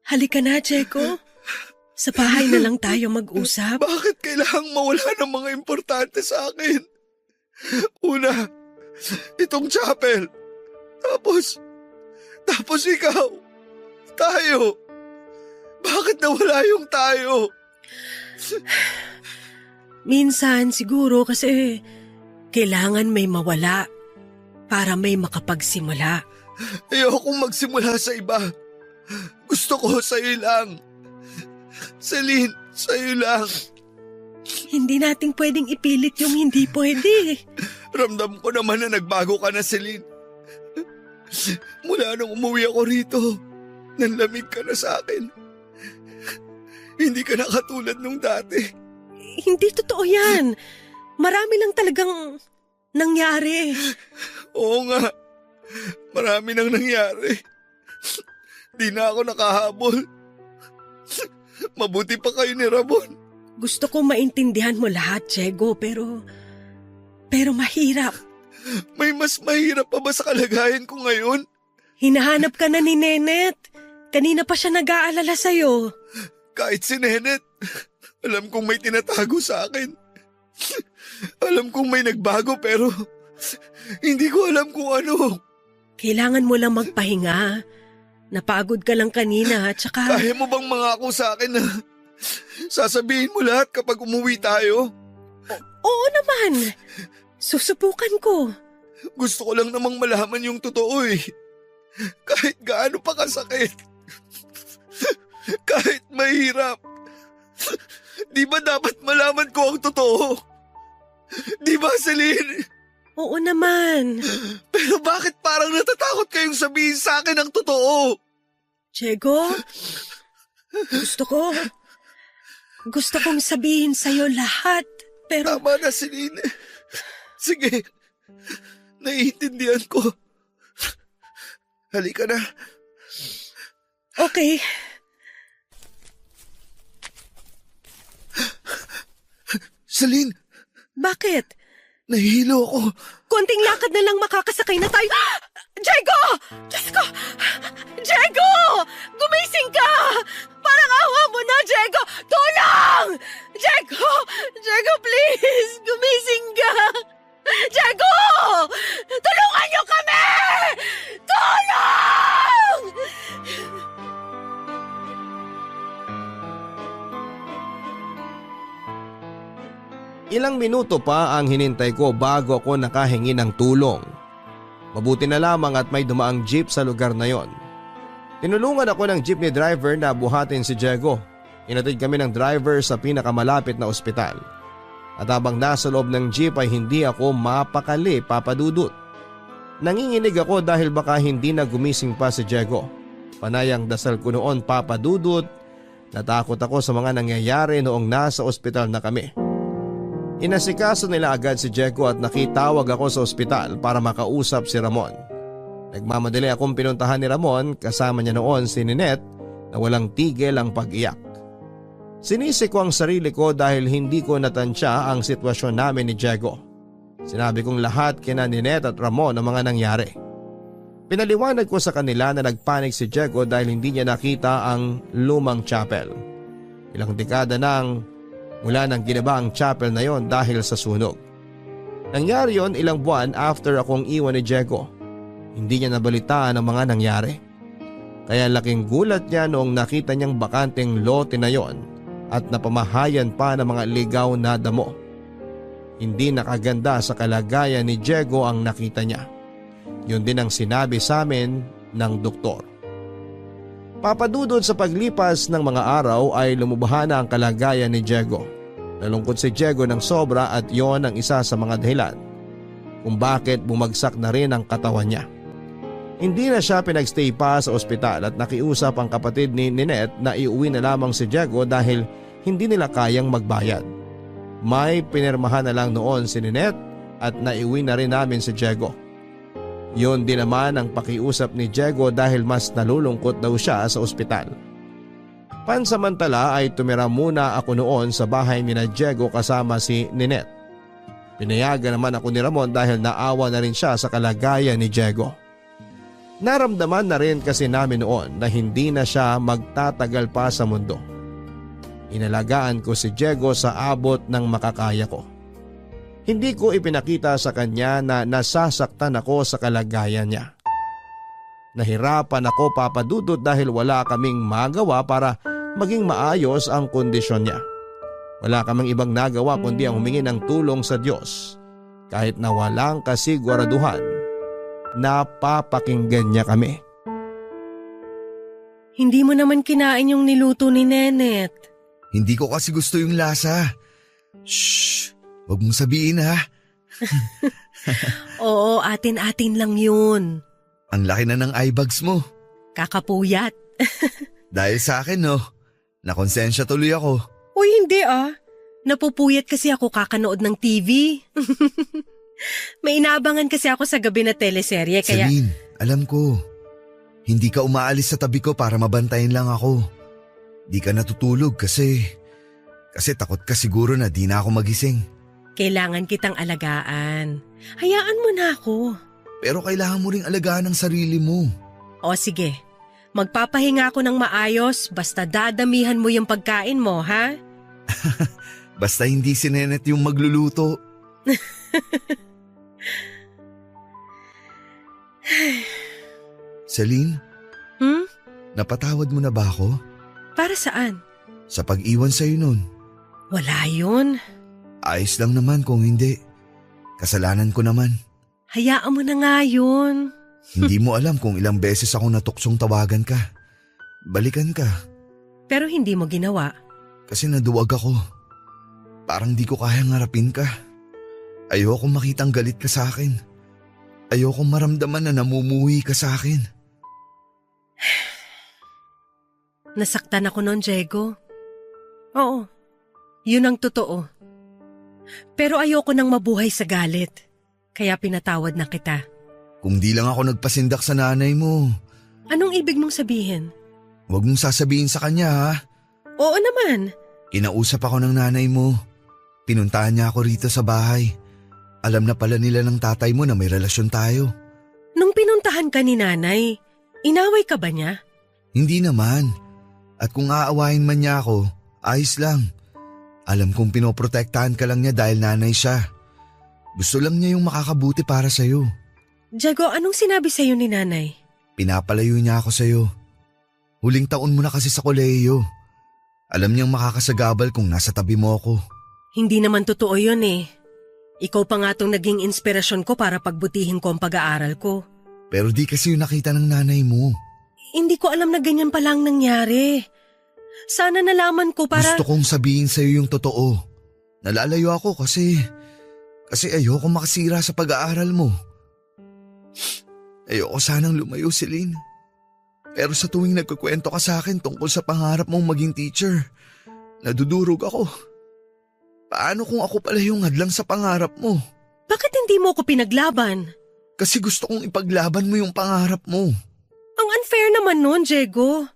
Halika na, Checo. Sa bahay na lang tayo mag-usap. Bakit kailangang mawala ng mga importante sa akin? Una, itong chapel. Tapos ikaw. Tayo. Bakit nawala yung tayo? Minsan siguro kasi kailangan may mawala para may makapagsimula. Ayokong magsimula sa iba. Gusto ko sa'yo lang. Celine, sa'yo lang. Hindi nating pwedeng ipilit yung hindi pwede. Ramdam ko naman na nagbago ka na, Celine. Mula nung umuwi ako rito, nanlamig ka na sa akin. Hindi ka na katulad nung dati. Hindi totoo yan. Marami lang talagang nangyari. Oo nga, marami nang nangyari. Di na ako nakahabol. Mabuti pa kayo ni Ramon. Gusto ko maintindihan mo lahat, Diego, pero mahirap. May mas mahirap pa ba sa kalagayan ko ngayon? Hinahanap ka na ni Nenet. Kanina pa siya nag-aalala sa'yo. Kahit si Nenet, alam kong may tinatago sa akin. Alam kong may nagbago pero hindi ko alam kung ano. Kailangan mo lang magpahinga. Napagod ka lang kanina at saka... Kaya mo bang mangako sa akin na sasabihin mo lahat kapag umuwi tayo? Oo naman. Susubukan ko. Gusto ko lang namang malaman yung totoo eh. Kahit gaano pa kasakit. Kahit mahirap. Di ba dapat malaman ko ang totoo? Di ba, Celine? Oo naman. Pero bakit parang natatakot kayong sabihin sa akin ang totoo? Diego, gusto kong sabihin sa'yo lahat, pero... Tama na, Celine. Sige, naiintindihan ko. Halika na. Okay. Celine, Bakit? nahihilo ako. Konting lakad na lang makakasakay na tayo. Diego! Diyos ko! Diego! Gumising ka! Parang awa mo na, Diego! Tulong! Diego! Diego, please! Gumising ka! Diego! Tulungan niyo kami! Tulong! Ilang minuto pa ang hinintay ko bago ako nakahingi ng tulong. Mabuti na lamang at may dumaang jeep sa lugar na yon. Tinulungan ako ng jeepney driver na buhatin si Diego. Inatid kami ng driver sa pinakamalapit na ospital. At habang nasa loob ng jeep ay hindi ako mapakali, Papa Dudut. Nanginginig ako dahil baka hindi na gumising pa si Diego. Panayang dasal ko noon, Papa Dudut. Natakot ako sa mga nangyayari noong nasa ospital na kami. Inasikaso nila agad si Diego at nakitawag ako sa ospital para makausap si Ramon. Nagmamadali akong pinuntahan ni Ramon, kasama niya noon si Ninette na walang tigil ang pag-iyak. Sinisi ko ang sarili ko dahil hindi ko natansya ang sitwasyon namin ni Diego. Sinabi kong lahat kina Ninette at Ramon ang mga nangyari. Pinaliwanag ko sa kanila na nagpanik si Diego dahil hindi niya nakita ang lumang chapel. Ilang dekada nang mula nang ginaba ang chapel na yon dahil sa sunog. Nangyari yon ilang buwan after akong iwan ni Diego. Hindi niya nabalitaan ang mga nangyari. Kaya laking gulat niya noong nakita niyang bakanteng lote na yon at napamahayan pa ng mga ligaw na damo. Hindi nakaganda sa kalagayan ni Diego ang nakita niya. Yun din ang sinabi sa amin ng doktor. Papadudod sa paglipas ng mga araw ay lumubahan na ang kalagayan ni Diego. Nalungkot si Diego ng sobra at yon ang isa sa mga dahilan kung bakit bumagsak na rin ang katawan niya. Hindi na siya pinagstay pa sa ospital at nakiusap ang kapatid ni Ninette na iuwi na lamang si Diego dahil hindi nila kayang magbayad. May pinirmahan na lang noon si Ninette at naiuwi na rin namin si Diego. Yun din naman ang pakiusap ni Diego dahil mas nalulungkot daw siya sa ospital. Pansamantala ay tumira muna ako noon sa bahay ni Diego kasama si Ninette. Pinayagan naman ako ni Ramon dahil naawa na rin siya sa kalagayan ni Diego. Naramdaman na rin kasi namin noon na hindi na siya magtatagal pa sa mundo. Inalagaan ko si Diego sa abot ng makakaya ko. Hindi ko ipinakita sa kanya na nasasaktan ako sa kalagayan niya. Nahirapan ako, Papa Dudut, dahil wala kaming magawa para maging maayos ang kondisyon niya. Wala kaming ibang nagawa kundi ang humingi ng tulong sa Diyos. Kahit na walang kasiguraduhan, napapakinggan niya kami. Hindi mo naman kinain yung niluto ni Nenet. Hindi ko kasi gusto yung lasa. Shh! Huwag mong sabihin ha. Oo, atin-atin lang yun. Ang laki na ng eye bags mo. Kakapuyat. Dahil sa akin no, nakonsensya tuloy ako. Uy, hindi ah. Napupuyat kasi ako kakanood ng TV. May inaabangan kasi ako sa gabi na teleserye kaya… Celine, alam ko. Hindi ka umaalis sa tabi ko para mabantayan lang ako. Di ka natutulog kasi takot ka siguro na di na ako magising. Kailangan kitang alagaan. Hayaan mo na ako. Pero kailangan mo ring alagaan ang sarili mo. O sige, magpapahinga ako ng maayos basta dadamihan mo yung pagkain mo, ha? Basta hindi si Nenet yung magluluto. Celine? Napatawad mo na ba ako? Para saan? Sa pag-iwan sa'yo nun. Wala yun. Ayos lang naman kung hindi. Kasalanan ko naman. Hayaan mo na nga yun. Hindi mo alam kung ilang beses akong natuksong tawagan ka. Balikan ka. Pero hindi mo ginawa. Kasi naduwag ako. Parang di ko kayang harapin ka. Ayokong makitang galit ka sa akin. Ayokong maramdaman na namumuhi ka sa akin. Nasaktan ako noon, Diego. Oo, yun ang totoo. Pero ayoko nang mabuhay sa galit. Kaya pinatawad na kita. Kung di lang ako nagpasindak sa nanay mo. Anong ibig mong sabihin? Huwag mong sasabihin sa kanya ha. Oo naman. Kinausap ako ng nanay mo. Pinuntahan niya ako rito sa bahay. Alam na pala nila ng tatay mo na may relasyon tayo. Nung pinuntahan ka ni nanay, inaway ka ba niya? Hindi naman. At kung aawahin man niya ako, ayos lang. Alam kong pinoprotektahan ka lang niya dahil nanay siya. Gusto lang niya yung makakabuti para sa'yo. Diego, anong sinabi sa'yo ni nanay? Pinapalayo niya ako sa'yo. Huling taon mo na kasi sa kolehiyo. Alam niyang makakasagabal kung nasa tabi mo ako. Hindi naman totoo yun eh. Ikaw pa nga tong naging inspirasyon ko para pagbutihin ko ang pag-aaral ko. Pero di kasi yung nakita ng nanay mo. Hindi ko alam na ganyan pala ang nangyari. Sana nalaman ko para… Gusto kong sabihin sa'yo yung totoo. Nalalayo ako kasi ayoko makasira sa pag-aaral mo. Ayoko sanang lumayo, Celine. Pero sa tuwing nagkukwento ka sa akin tungkol sa pangarap mong maging teacher, nadudurog ako. Paano kung ako pala yung hadlang sa pangarap mo? Bakit hindi mo ko pinaglaban? Kasi gusto kong ipaglaban mo yung pangarap mo. Ang unfair naman nun, Diego.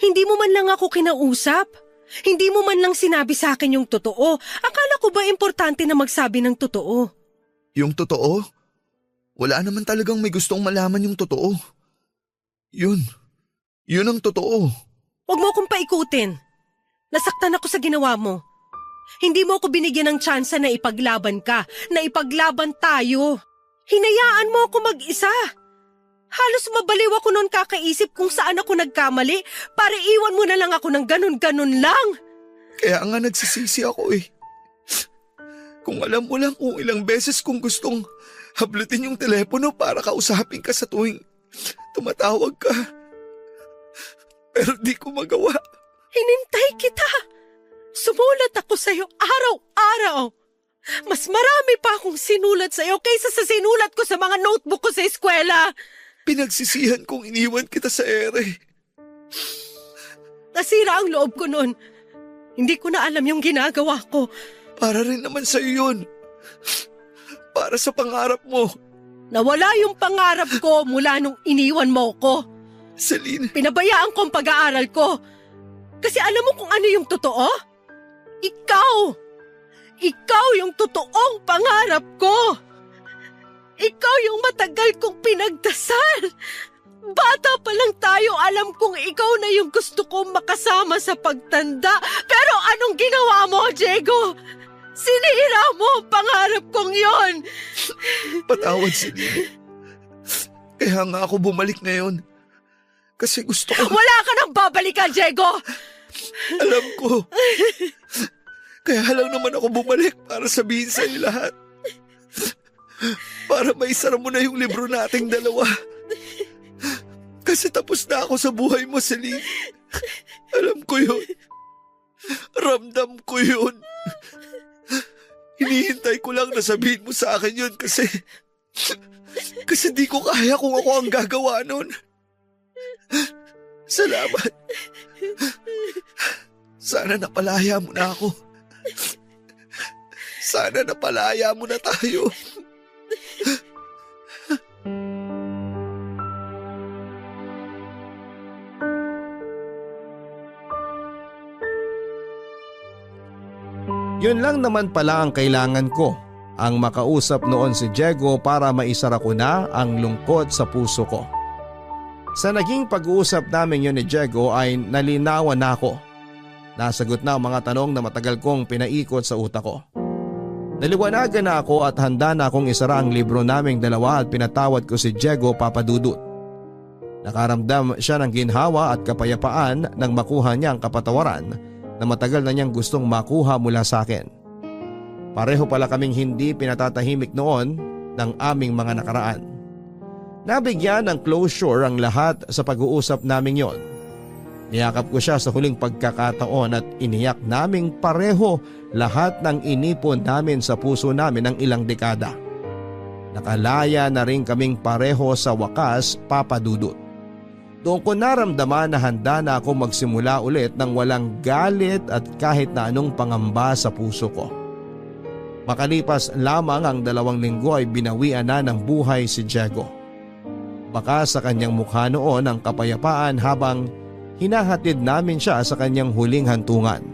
Hindi mo man lang ako kinausap. Hindi mo man lang sinabi sa akin yung totoo. Akala ko ba importante na magsabi ng totoo? Yung totoo? Wala naman talagang may gustong malaman yung totoo. Yun ang totoo. Huwag mo akong paikutin. Nasaktan ako sa ginawa mo. Hindi mo ako binigyan ng tsansa na ipaglaban ka, na ipaglaban tayo. Hinayaan mo ako mag-isa. Halos mabaliw ako noon kakaisip kung saan ako nagkamali para iwan mo na lang ako ng ganun-ganun lang. Kaya nga nagsisisi ako eh. Kung alam mo lang kung ilang beses kong gustong hablutin yung telepono para kausapin ka sa tuwing tumatawag ka. Pero di ko magawa. Hinintay kita. Sumulat ako sa'yo araw-araw. Mas marami pa akong sinulat sa'yo kaysa sa sinulat ko sa mga notebook ko sa eskwela. Pinagsisihan kong iniwan kita sa ere. Nasira ang loob ko noon. Hindi ko na alam yung ginagawa ko. Para rin naman sa'yo yun. Para sa pangarap mo. Nawala yung pangarap ko mula nung iniwan mo ko. Celine. Pinabayaan ko ang pag-aaral ko. Kasi alam mo kung ano yung totoo? Ikaw! Ikaw yung totoong pangarap ko! Ikaw yung matagal kong pinagdasal! Bata pa lang tayo, alam kong ikaw na yung gusto kong makasama sa pagtanda. Pero anong ginawa mo, Diego? Sinira mo ang pangarap kong yon! Patawad, Celine. Kaya nga ako bumalik ngayon. Kasi gusto ko… Wala ka nang babalikan, Diego! Alam ko. Kaya lang naman ako bumalik para sabihin sa'yo lahat. Para maisara mo na yung libro nating dalawa. Kasi tapos na ako sa buhay mo, Celine. Alam ko yun. Ramdam ko yun. Hinihintay ko lang na sabihin mo sa akin yun kasi di ko kaya kung ako ang gagawa nun. Salamat. Sana napalaya mo na ako. Sana napalaya mo na tayo. Yun lang naman pala ang kailangan ko. Ang makausap noon si Diego para maisara ko na ang lungkot sa puso ko. Sa naging pag-uusap namin yun ni Diego ay nalinawan na ako. Nasagot na ang mga tanong na matagal kong pinaikot sa utak ko. Naliwanagan na ako at handa na akong isara ang libro naming dalawa at pinatawad ko si Diego Papadudut. Nakaramdam siya ng ginhawa at kapayapaan nang makuha niya ang kapatawaran na matagal na niyang gustong makuha mula sa akin. Pareho pala kaming hindi pinatatahimik noon ng aming mga nakaraan. Nabigyan ng closure ang lahat sa pag-uusap naming yon. Niyakap ko siya sa huling pagkakataon at iniyak naming pareho lahat ng inipon namin sa puso namin ng ilang dekada. Nakalaya na rin kaming pareho sa wakas, Papa Dudut. Doon ko naramdaman na handa na ako magsimula ulit ng walang galit at kahit na anong pangamba sa puso ko. Makalipas lamang ang 2 linggo ay binawian na ng buhay si Diego. Baka sa kanyang mukha noon ang kapayapaan habang hinahatid namin siya sa kanyang huling hantungan.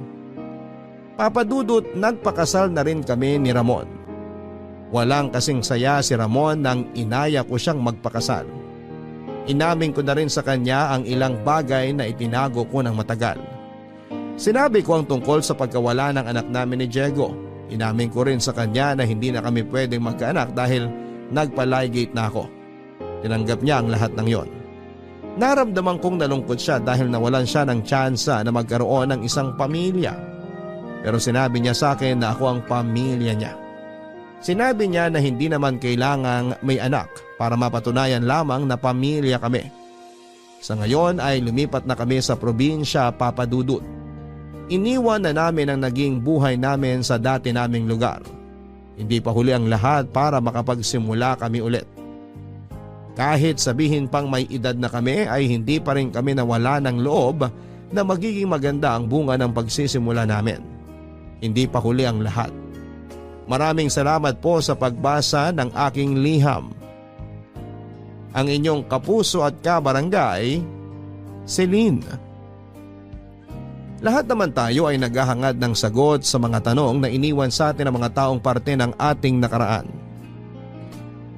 Papadudot, nagpakasal na rin kami ni Ramon. Walang kasing saya si Ramon nang inaya ko siyang magpakasal. Inamin ko na rin sa kanya ang ilang bagay na itinago ko ng matagal. Sinabi ko ang tungkol sa pagkawala ng anak namin ni Diego. Inamin ko rin sa kanya na hindi na kami pwedeng magkaanak dahil nagpa-ligate na ako. Tinanggap niya ang lahat ng yon. Naramdaman kong nalungkot siya dahil nawalan siya ng tsansa na magkaroon ng isang pamilya. Pero sinabi niya sa akin na ako ang pamilya niya. Sinabi niya na hindi naman kailangang may anak para mapatunayan lamang na pamilya kami. Sa ngayon ay lumipat na kami sa probinsya, Papa Dudut. Iniwan na namin ang naging buhay namin sa dati naming lugar. Hindi pa huli ang lahat para makapagsimula kami ulit. Kahit sabihin pang may edad na kami ay hindi pa rin kami nawala ng loob na magiging maganda ang bunga ng pagsisimula namin. Hindi pa huli ang lahat. Maraming salamat po sa pagbasa ng aking liham. Ang inyong kapuso at kabarangay, Celine. Lahat naman tayo ay naghahangad ng sagot sa mga tanong na iniwan sa atin ng mga taong parte ng ating nakaraan.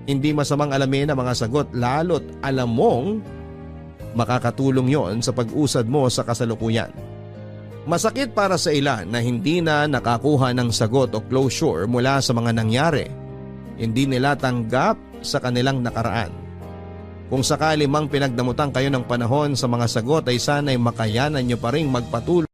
Hindi masamang alamin ang mga sagot lalo't alam mong makakatulong yon sa pag-usad mo sa kasalukuyan. Masakit para sa ilan na hindi na nakakuha ng sagot o closure mula sa mga nangyari. Hindi nila tanggap sa kanilang nakaraan. Kung sakali mang pinagdamutan kayo ng panahon sa mga sagot ay sana'y makayanan nyo pa rin magpatuloy